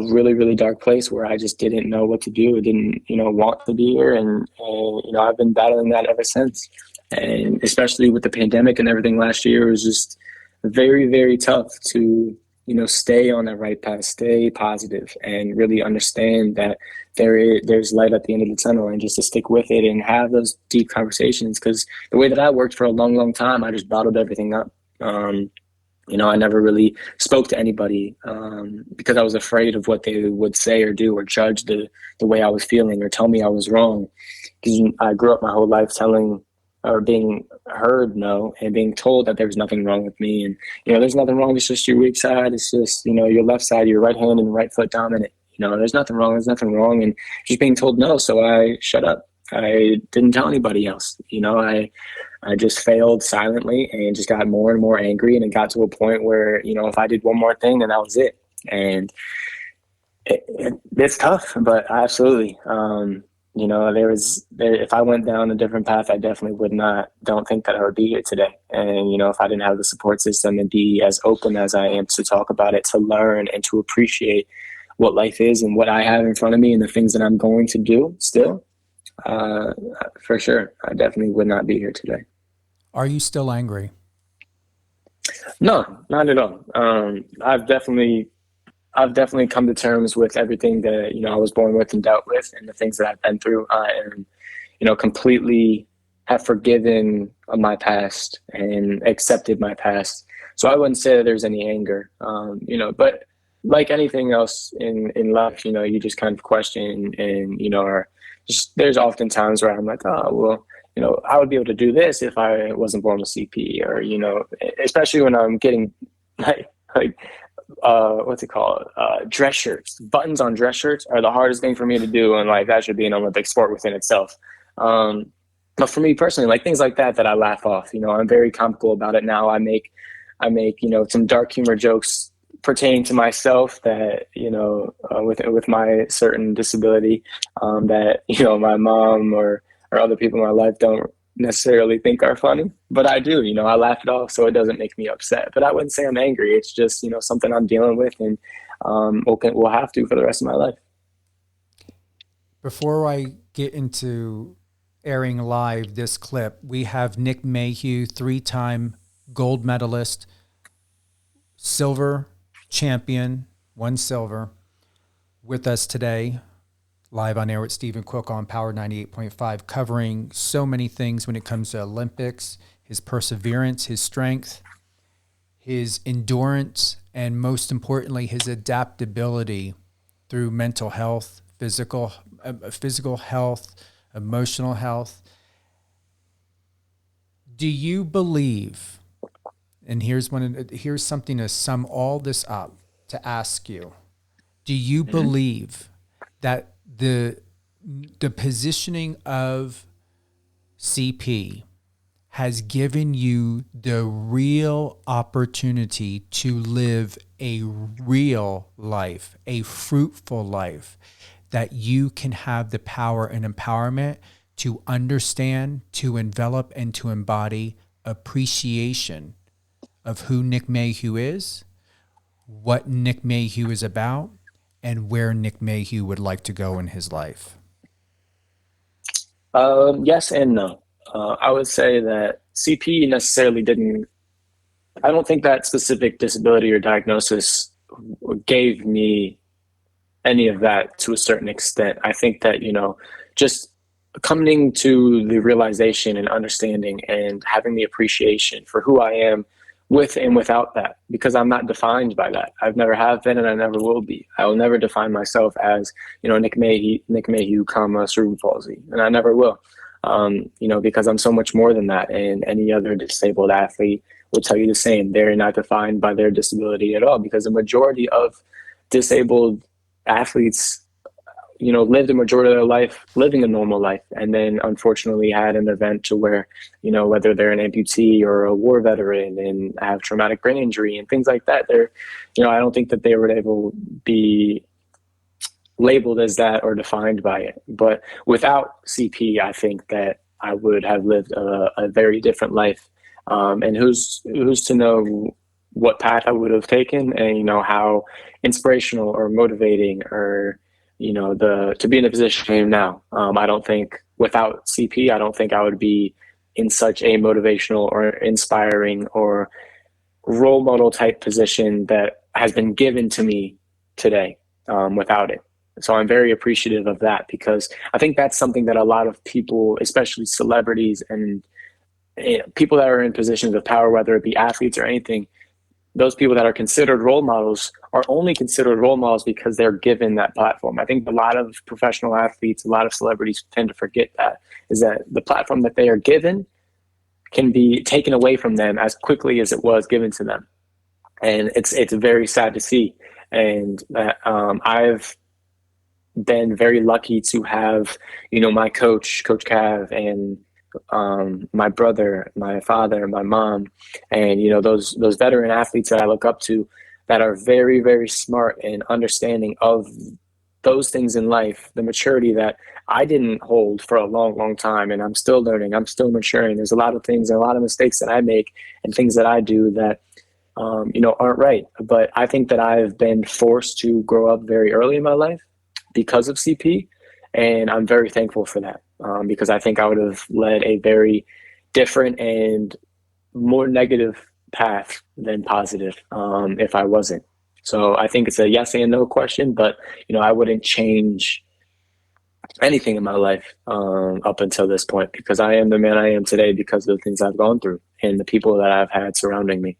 really, really dark place where I just didn't know what to do. I didn't, want to be here. And I've been battling that ever since. And especially with the pandemic and everything last year, it was just very, very tough to, stay on that right path, stay positive, and really understand that there's light at the end of the tunnel, and just to stick with it and have those deep conversations. Because the way that I worked for a long, long time, I just bottled everything up. I never really spoke to anybody because I was afraid of what they would say or do or judge the way I was feeling or tell me I was wrong. Because I grew up my whole life being heard no and being told that there was nothing wrong with me. And, there's nothing wrong. It's just your weak side. It's just, your left side, your right hand and right foot dominant. There's nothing wrong. There's nothing wrong. And just being told no. So I shut up. I didn't tell anybody else. I just failed silently and just got more and more angry. And it got to a point where, if I did one more thing, then that was it. And it's tough, but absolutely. If I went down a different path, I definitely don't think that I would be here today. And, if I didn't have the support system and be as open as I am to talk about it, to learn and to appreciate what life is and what I have in front of me and the things that I'm going to do still, for sure, I definitely would not be here today. Are you still angry? No, not at all. I've definitely come to terms with everything that, I was born with and dealt with and the things that I've been through. And, completely have forgiven my past and accepted my past. So I wouldn't say that there's any anger, but like anything else in life, you just kind of question and, are just, there's often times where I'm like, oh, well, I would be able to do this if I wasn't born with CP, or, especially when I'm getting like what's it called? Dress shirts. Buttons on dress shirts are the hardest thing for me to do. And like, that should be an Olympic sport within itself. But for me personally, like things like that I laugh off, I'm very comical about it now. I make, some dark humor jokes pertaining to myself that, with my certain disability, that, my mom or other people in my life don't necessarily think are funny, but I do, I laugh it off so it doesn't make me upset. But I wouldn't say I'm angry. It's just, something I'm dealing with, and we'll have to for the rest of my life. Before I get into airing live this clip, we have Nick Mayhugh, 3-time gold medalist, silver champion, 1 silver, with us today, live on air with Stephen Cook on Power 98.5, covering so many things when it comes to Olympics, his perseverance, his strength, his endurance, and most importantly, his adaptability through mental health, physical health, emotional health. Do you believe, and here's something to sum all this up, to ask you, do you believe that the positioning of CP has given you the real opportunity to live a real life, a fruitful life, that you can have the power and empowerment to understand, to envelop, and to embody appreciation of who Nick Mayhugh is, what Nick Mayhugh is about, and where Nick Mayhugh would like to go in his life? Yes and no. I would say that CP necessarily I don't think that specific disability or diagnosis gave me any of that to a certain extent. I think that, just coming to the realization and understanding and having the appreciation for who I am with and without that, because I'm not defined by that. I've never have been, and I never will be. I will never define myself as, Nick Mayhugh, cerebral palsy, and I never will. Because I'm so much more than that, and any other disabled athlete will tell you the same. They're not defined by their disability at all, because the majority of disabled athletes, lived the majority of their life living a normal life, and then unfortunately had an event to where, whether they're an amputee or a war veteran and have traumatic brain injury and things like that, I don't think that they were able to be labeled as that or defined by it. But without CP, I think that I would have lived a very different life. And who's to know what path I would have taken, and how inspirational or motivating or to be in the position I am now. I don't think without CP, I don't think I would be in such a motivational or inspiring or role model type position that has been given to me today without it. So I'm very appreciative of that, because I think that's something that a lot of people, especially celebrities and people that are in positions of power, whether it be athletes or anything, those people that are considered role models are only considered role models because they're given that platform. I think a lot of professional athletes, a lot of celebrities tend to forget that, is that the platform that they are given can be taken away from them as quickly as it was given to them. And it's very sad to see. And I've been very lucky to have, my coach, Coach Cav, and my brother, my father, my mom, and those veteran athletes that I look up to, that are very, very smart and understanding of those things in life, the maturity that I didn't hold for a long, long time, and I'm still learning, I'm still maturing. There's a lot of things and a lot of mistakes that I make and things that I do that aren't right. But I think that I've been forced to grow up very early in my life because of CP, and I'm very thankful for that. Because I think I would have led a very different and more negative path than positive if I wasn't. So I think it's a yes and no question, but I wouldn't change anything in my life up until this point, because I am the man I am today because of the things I've gone through and the people that I've had surrounding me.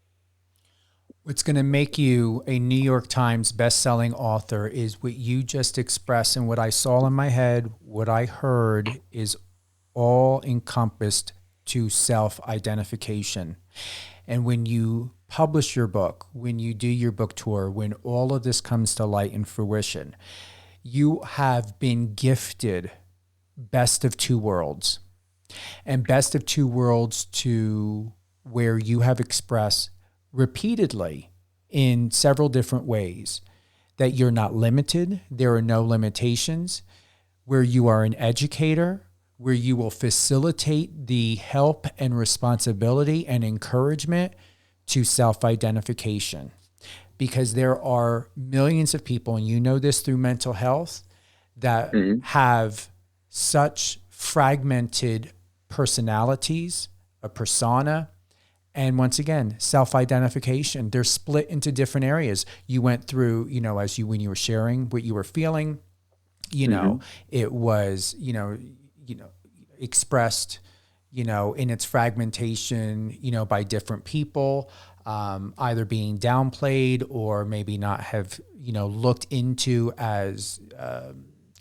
What's going to make you a New York Times best-selling author is what you just expressed, and what I saw in my head, what I heard is all encompassed to self-identification. And when you publish your book, when you do your book tour, when all of this comes to light and fruition, you have been gifted best of two worlds. And best of two worlds to where you have expressed repeatedly in several different ways that you're not limited, there are no limitations, where you are an educator, where you will facilitate the help and responsibility and encouragement to self-identification. Because there are millions of people, and you know this through mental health, that have such fragmented personalities, a persona, and once again, self-identification. They're split into different areas. You went through, when you were sharing what you were feeling, it was, expressed, in its fragmentation, by different people, either being downplayed or maybe not have, looked into as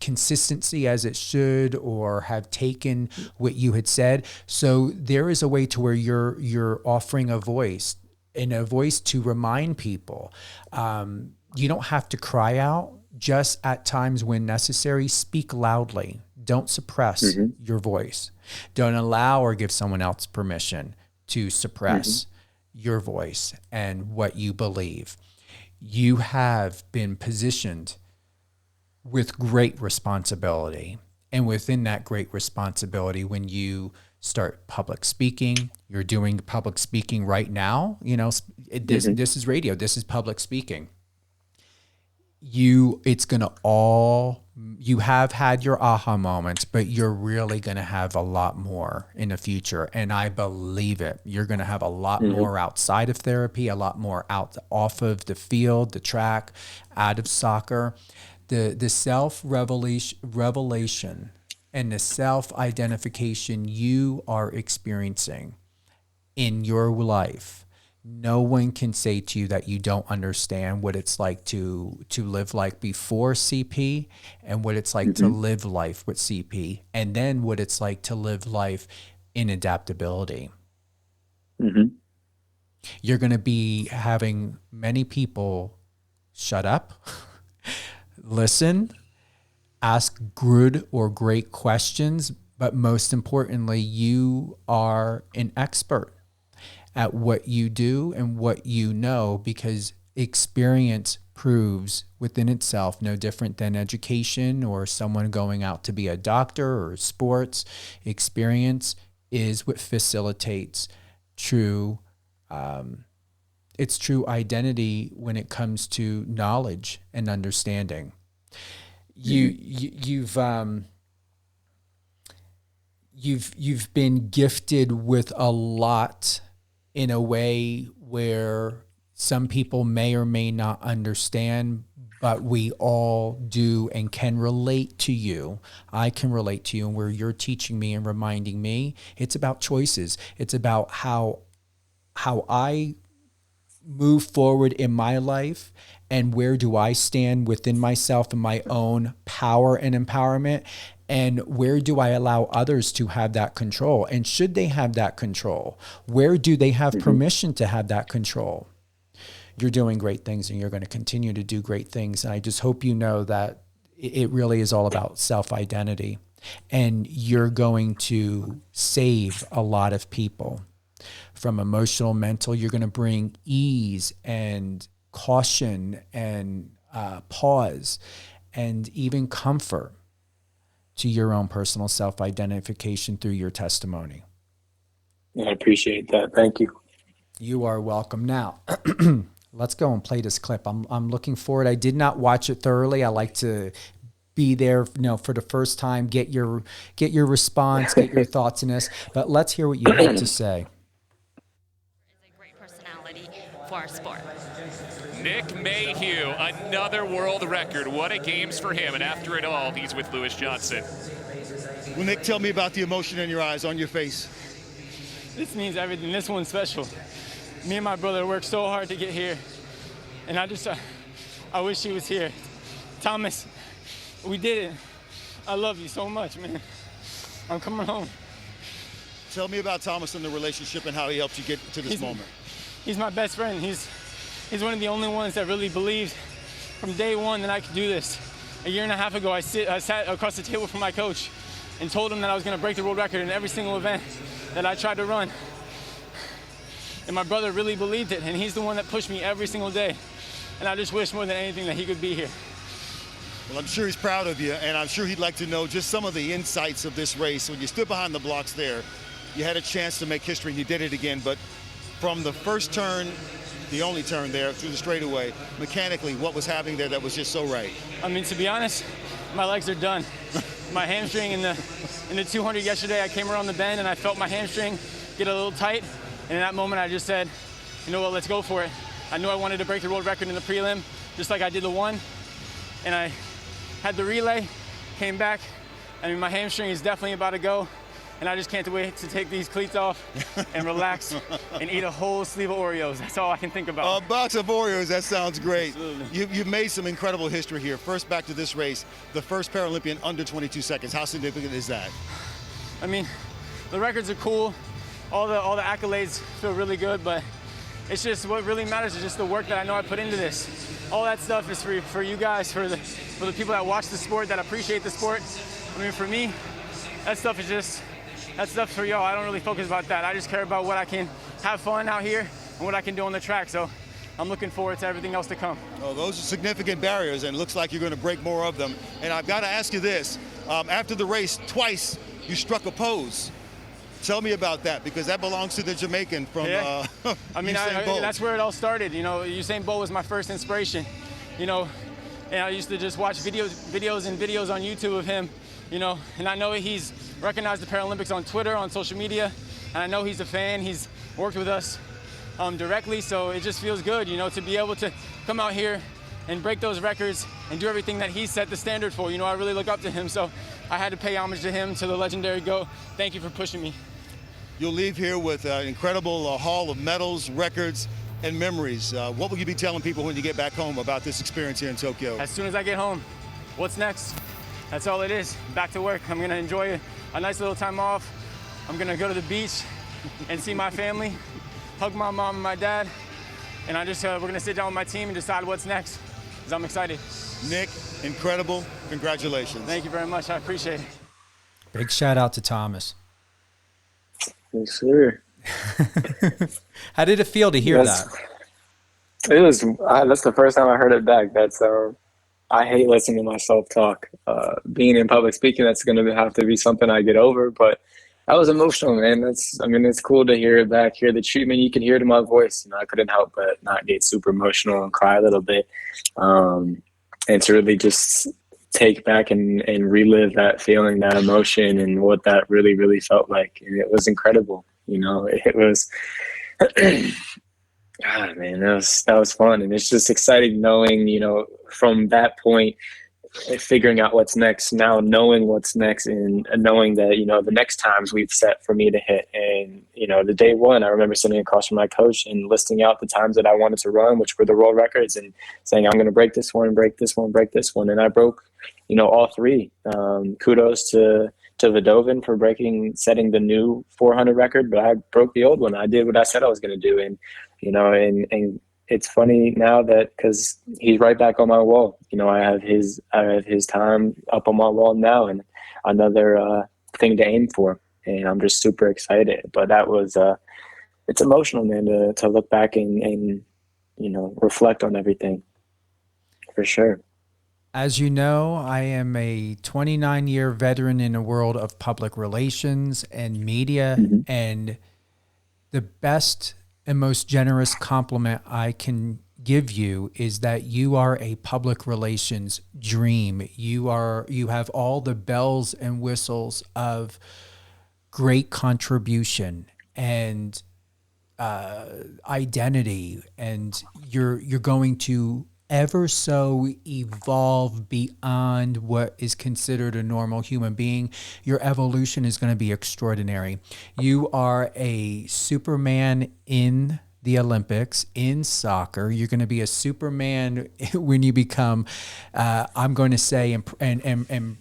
consistency as it should, or have taken what you had said. So there is a way to where you're offering a voice, and a voice to remind people. You don't have to cry out, just at times when necessary, speak loudly. Don't suppress your voice. Don't allow or give someone else permission to suppress your voice and what you believe. You have been positioned with great responsibility. And within that great responsibility, when you start public speaking, you're doing public speaking right now, this is radio, this is public speaking. You have had your aha moments, but you're really going to have a lot more in the future. And I believe it. You're going to have a lot more outside of therapy, a lot more off of the field, the track, out of soccer. The self-revelation and the self-identification you are experiencing in your life, no one can say to you that you don't understand what it's like to live like before CP, and what it's like to live life with CP, and then what it's like to live life in adaptability. You're going to be having many people shut up, listen, ask good or great questions, but most importantly, you are an expert at what you do and what you know, because experience proves within itself, no different than education or someone going out to be a doctor or sports. Experience is what facilitates true identity when it comes to knowledge and understanding. You've been gifted with a lot in a way where some people may or may not understand, but we all do and can relate to you. I can relate to you, and where you're teaching me and reminding me, it's about choices. It's about how I move forward in my life, and where do I stand within myself and my own power and empowerment, and where do I allow others to have that control? And should they have that control? Where do they have permission to have that control? You're doing great things, and you're going to continue to do great things. And I just hope you know that it really is all about self-identity, and you're going to save a lot of people from emotional, mental. You're going to bring ease and caution and pause and even comfort to your own personal self-identification through your testimony. I appreciate that. Thank you. You are welcome. Now, let's go and play this clip. I'm looking forward. I did not watch it thoroughly. I like to be there, for the first time, get your response, get your thoughts in this. But let's hear what you have to say. Is a great personality for our sport. Nick Mayhugh, another world record. What a games for him. And after it all, he's with Lewis Johnson. Well, Nick, tell me about the emotion in your eyes, on your face. This means everything. This one's special. Me and my brother worked so hard to get here. And I wish he was here. Thomas, we did it. I love you so much, man. I'm coming home. Tell me about Thomas and the relationship and how he helped you get to this moment. He's my best friend. He's one of the only ones that really believed from day one that I could do this. A year and a half ago, I sat across the table from my coach and told him that I was going to break the world record in every single event that I tried to run. And my brother really believed it, and he's the one that pushed me every single day. And I just wish more than anything that he could be here. Well, I'm sure he's proud of you, and I'm sure he'd like to know just some of the insights of this race. When you stood behind the blocks there, you had a chance to make history, and you did it again. But from the first turn, the only turn there through the straightaway, mechanically, what was happening there that was just so right? I mean, to be honest, my legs are done. My hamstring in the 200 yesterday, I came around the bend and I felt my hamstring get a little tight. And in that moment, I just said, you know what, let's go for it. I knew I wanted to break the world record in the prelim, just like I did the one. And I had the relay, came back. I mean, my hamstring is definitely about to go. And I just can't wait to take these cleats off and relax and eat a whole sleeve of Oreos. That's all I can think about. A box of Oreos, that sounds great. Absolutely. You've made some incredible history here. First, back to this race, the first Paralympian under 22 seconds. How significant is that? I mean, the records are cool. All the accolades feel really good, but it's just what really matters is just the work that I know I put into this. All that stuff is for you guys, for the people that watch the sport, that appreciate the sport. I mean, for me, that stuff is just, that stuff's for y'all. I don't really focus about that. I just care about what I can have fun out here and what I can do on the track. So I'm looking forward to everything else to come. Oh, those are significant barriers, and it looks like you're going to break more of them. And I've got to ask you this. After the race, twice you struck a pose. Tell me about that, because that belongs to the Jamaican from I mean, Usain Bolt. that's where it all started. You know, Usain Bolt was my first inspiration. You know, and I used to just watch videos on YouTube of him. You know, and I know he's recognized the Paralympics on Twitter, on social media, and I know he's a fan. He's worked with us directly, so it just feels good, you know, to be able to come out here and break those records and do everything that he set the standard for. You know, I really look up to him, so I had to pay homage to him, to the legendary GOAT. Thank you for pushing me. You'll leave here with an incredible haul of medals, records, and memories. What will you be telling people when you get back home about this experience here in Tokyo? As soon as I get home, what's next? That's all it is. Back to work. I'm gonna enjoy a nice little time off. I'm gonna go to the beach and see my family, hug my mom and my dad, and we're gonna sit down with my team and decide what's next, because I'm excited. Nick, incredible. Congratulations. Thank you very much. I appreciate it. Big shout out to Thomas. Yes, sir. How did it feel to hear that? It was. That's the first time I heard it back. I hate listening to myself talk. Being in public speaking, that's going to have to be something I get over. But I was emotional, man. It's cool to hear it back, hear the treatment. You can hear it in my voice. You know, I couldn't help but not get super emotional and cry a little bit. And to really just take back and relive that feeling, that emotion, and what that really, really felt like. And it was incredible. You know, it was. God, man, that was fun, and it's just exciting knowing, you know, from that point, figuring out what's next. Now knowing what's next, and knowing that, you know, the next times we've set for me to hit, and you know, the day one, I remember sitting across from my coach and listing out the times that I wanted to run, which were the world records, and saying I'm going to break this one, break this one, break this one, and I broke, you know, all three. Kudos to Vidovin for setting the new 400 record, but I broke the old one. I did what I said I was going to do, and you know, and it's funny now that because he's right back on my wall. You know, I have his time up on my wall now, and another thing to aim for. And I'm just super excited. But that was it's emotional, man, to look back and you know, reflect on everything, for sure. As you know, I am a 29-year veteran in the world of public relations and media, and the best and most generous compliment I can give you is that you are a public relations dream. You have all the bells and whistles of great contribution and identity, and you're going to ever so evolve beyond what is considered a normal human being. Your evolution is going to be extraordinary. You are a Superman in the Olympics in soccer. You're going to be a Superman when you become, I'm going to say, and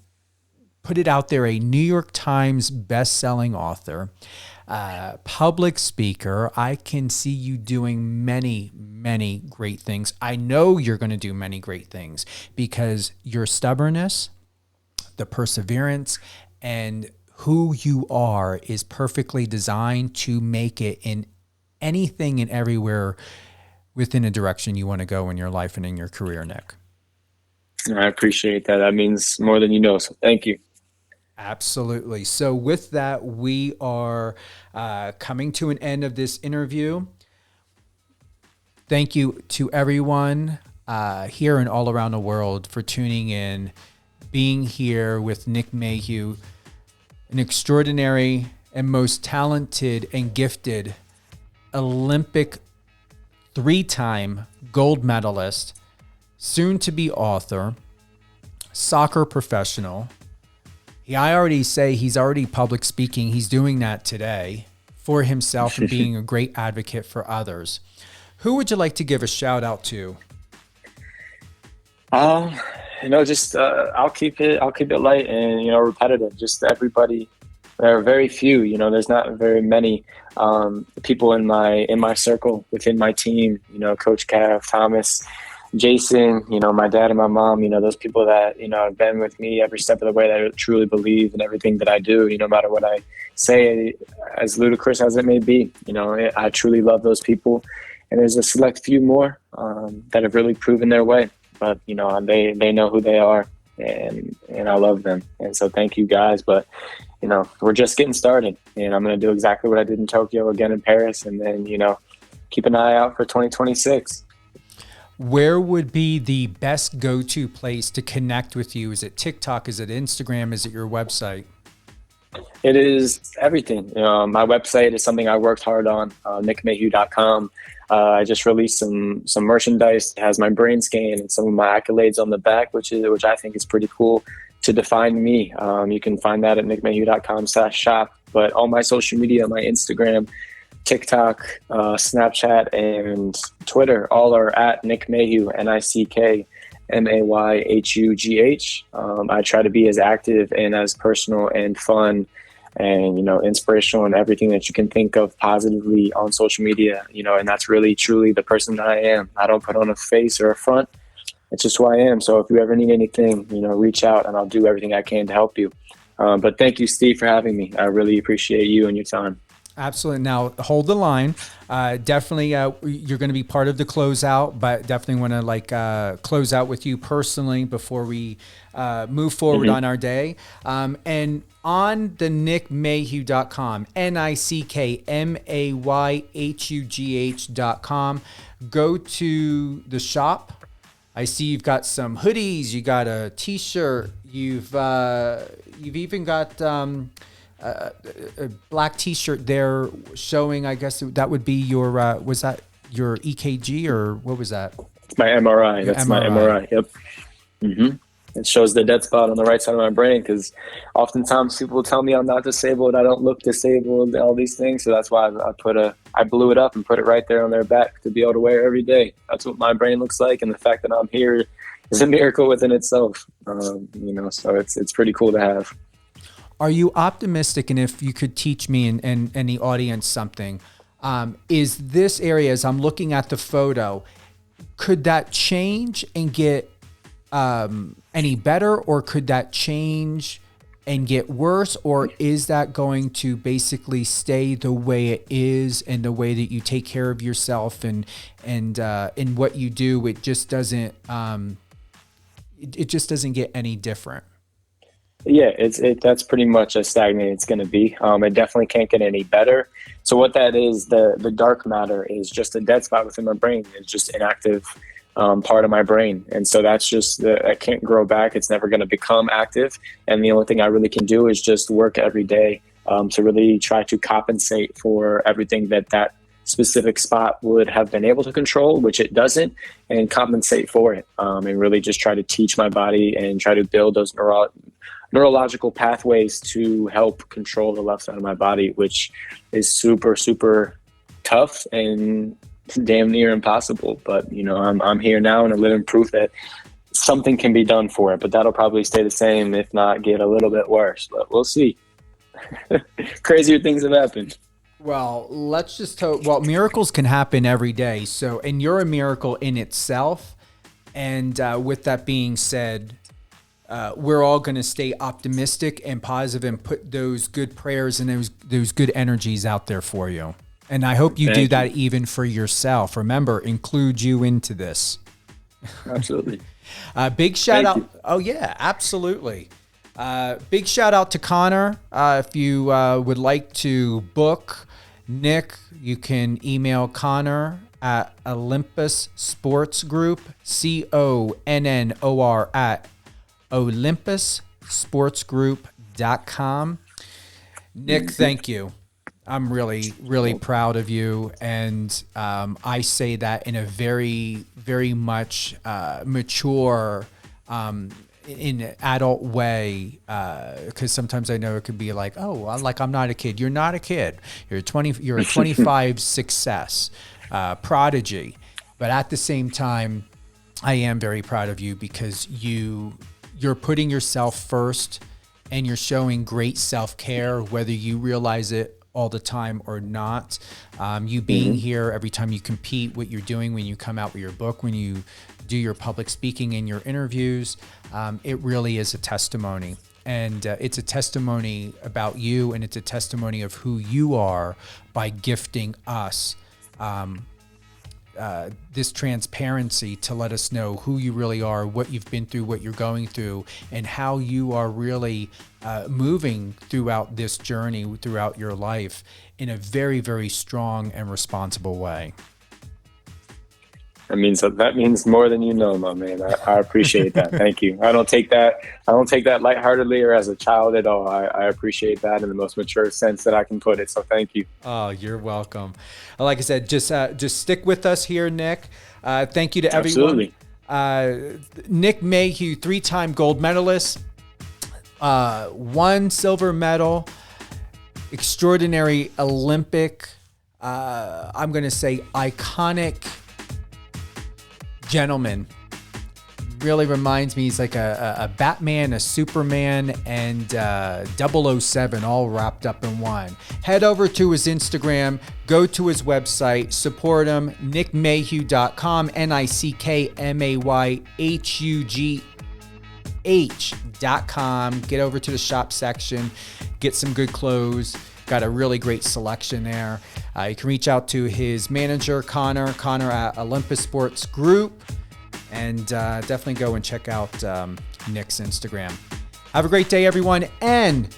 put it out there, a New York Times best-selling author, public speaker. I can see you doing many, many great things. I know you're going to do many great things because your stubbornness, the perseverance, and who you are is perfectly designed to make it in anything and everywhere within a direction you want to go in your life and in your career, Nick. I appreciate that. That means more than you know. So thank you. Absolutely. So with that, we are coming to an end of this interview. Thank you to everyone here and all around the world for tuning in, being here with Nick Mayhugh, an extraordinary and most talented and gifted Olympic 3-time gold medalist, soon to be author, soccer professional. I already say he's already public speaking. He's doing that today for himself and being a great advocate for others. Who would you like to give a shout out to? Just I'll keep it light and repetitive. Just everybody. There are very few. There's not very many people in my circle within my team. Coach Cav, Thomas, Jason, my dad and my mom, those people that, have been with me every step of the way, that I truly believe in everything that I do, no matter what I say, as ludicrous as it may be. I truly love those people. And there's a select few more that have really proven their way. But, they know who they are, and I love them. And so thank you guys. But, we're just getting started. And I'm going to do exactly what I did in Tokyo, again in Paris, and then, keep an eye out for 2026. Where would be the best go-to place to connect with you? Is it TikTok? Is it Instagram? Is it your website? It is everything. My website is something I worked hard on, nickmayhugh.com. I just released some merchandise. It has my brain scan and some of my accolades on the back, which I think is pretty cool to define me. You can find that at nickmayhugh.com/shop. But all my social media, my Instagram, TikTok, Snapchat, and Twitter, all are at Nick Mayhugh, NickMayhugh. I try to be as active and as personal and fun and, inspirational and everything that you can think of positively on social media, and that's really, truly the person that I am. I don't put on a face or a front. It's just who I am. So if you ever need anything, reach out and I'll do everything I can to help you. But thank you, Steve, for having me. I really appreciate you and your time. Absolutely. Now, hold the line. Definitely, you're going to be part of the closeout, but definitely want to close out with you personally before we move forward on our day. And on the nickmayhugh.com, nickmayhugh.com, go to the shop. I see you've got some hoodies. You got a T-shirt. You've even got a black T-shirt there showing, I guess that would be your, was that your EKG or what was that? It's my MRI. That's my MRI. Yep. Mm-hmm. It shows the dead spot on the right side of my brain because oftentimes people tell me I'm not disabled. I don't look disabled, all these things. So that's why I blew it up and put it right there on their back to be able to wear every day. That's what my brain looks like. And the fact that I'm here is a miracle within itself. So it's pretty cool to have. Are you optimistic? And if you could teach me and the audience something, is this area, as I'm looking at the photo, could that change and get any better, or could that change and get worse, or is that going to basically stay the way it is and the way that you take care of yourself and in what you do? It just doesn't get any different. Yeah, that's pretty much as stagnant it's going to be. It definitely can't get any better. So what that is, the dark matter is just a dead spot within my brain. It's just inactive part of my brain. And so that's just, I can't grow back. It's never going to become active. And the only thing I really can do is just work every day to really try to compensate for everything that specific spot would have been able to control, which it doesn't, and compensate for it. And really just try to teach my body and try to build those neurological pathways to help control the left side of my body, which is super, super tough and damn near impossible. But, you know, I'm here now and a living proof that something can be done for it, but that'll probably stay the same, if not get a little bit worse, but we'll see. Crazier things have happened. Well, let's just hope. Well, miracles can happen every day. So, and you're a miracle in itself. And with that being said, we're all going to stay optimistic and positive and put those good prayers and those good energies out there for you. And I hope you do that even for yourself. Remember, include you into this. Absolutely. Big shout out. Oh, yeah, absolutely. Big shout out to Connor. If you would like to book Nick, you can email Connor at Olympus Sports Group, CONNOR at olympussportsgroup.com. Nick, thank you. I'm really, really proud of you. And I say that in a very, very much mature, in an adult way, because sometimes I know it could be like, oh, I'm not a kid. You're not a kid. You're a 25 success, prodigy. But at the same time, I am very proud of you because you're putting yourself first and you're showing great self-care, whether you realize it all the time or not. You being here every time you compete, what you're doing when you come out with your book, when you do your public speaking and your interviews, it really is a testimony. And it's a testimony about you, and it's a testimony of who you are by gifting us this transparency to let us know who you really are, what you've been through, what you're going through, and how you are really moving throughout this journey, throughout your life in a very, very strong and responsible way. That means more than you know, my man. I appreciate that. Thank you. I don't take that lightheartedly or as a child at all. I appreciate that in the most mature sense that I can put it. So thank you. Oh, you're welcome. Like I said, just stick with us here, Nick. Thank you to everyone. Absolutely. Nick Mayhugh, 3-time gold medalist, 1 silver medal, extraordinary Olympic, I'm going to say iconic gentleman. Really reminds me, he's like a Batman, a Superman, and 007 all wrapped up in one. Head over to his Instagram, go to his website, support him, nickmayhugh.com, nickmayhugh.com. Get over to the shop section, get some good clothes. Got a really great selection there. You can reach out to his manager, Connor at Olympus Sports Group, and definitely go and check out Nick's Instagram. Have a great day, everyone. And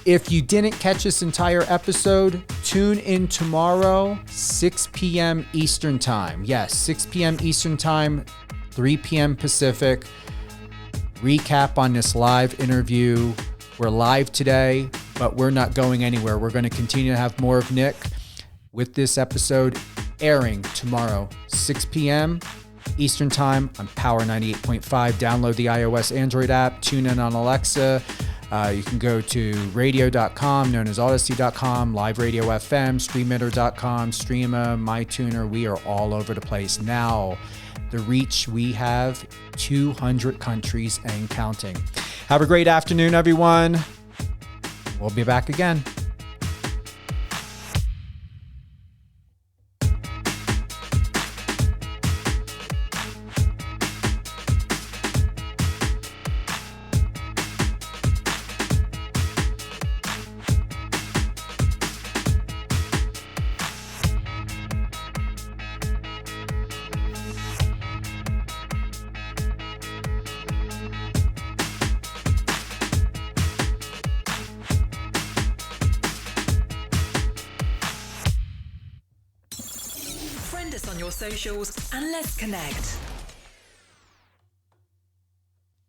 if you didn't catch this entire episode, tune in tomorrow, 6 p.m. Eastern Time. Yes, 6 p.m. Eastern Time, 3 p.m. Pacific. Recap on this live interview. We're live today, but we're not going anywhere. We're going to continue to have more of Nick with this episode airing tomorrow, 6 p.m. Eastern Time on Power 98.5. Download the iOS Android app. Tune in on Alexa. You can go to radio.com, known as odyssey.com, Live Radio FM, streamitter.com, Streama, MyTuner. We are all over the place. Now, the reach we have, 200 countries and counting. Have a great afternoon, everyone. We'll be back again. Socials and let's connect.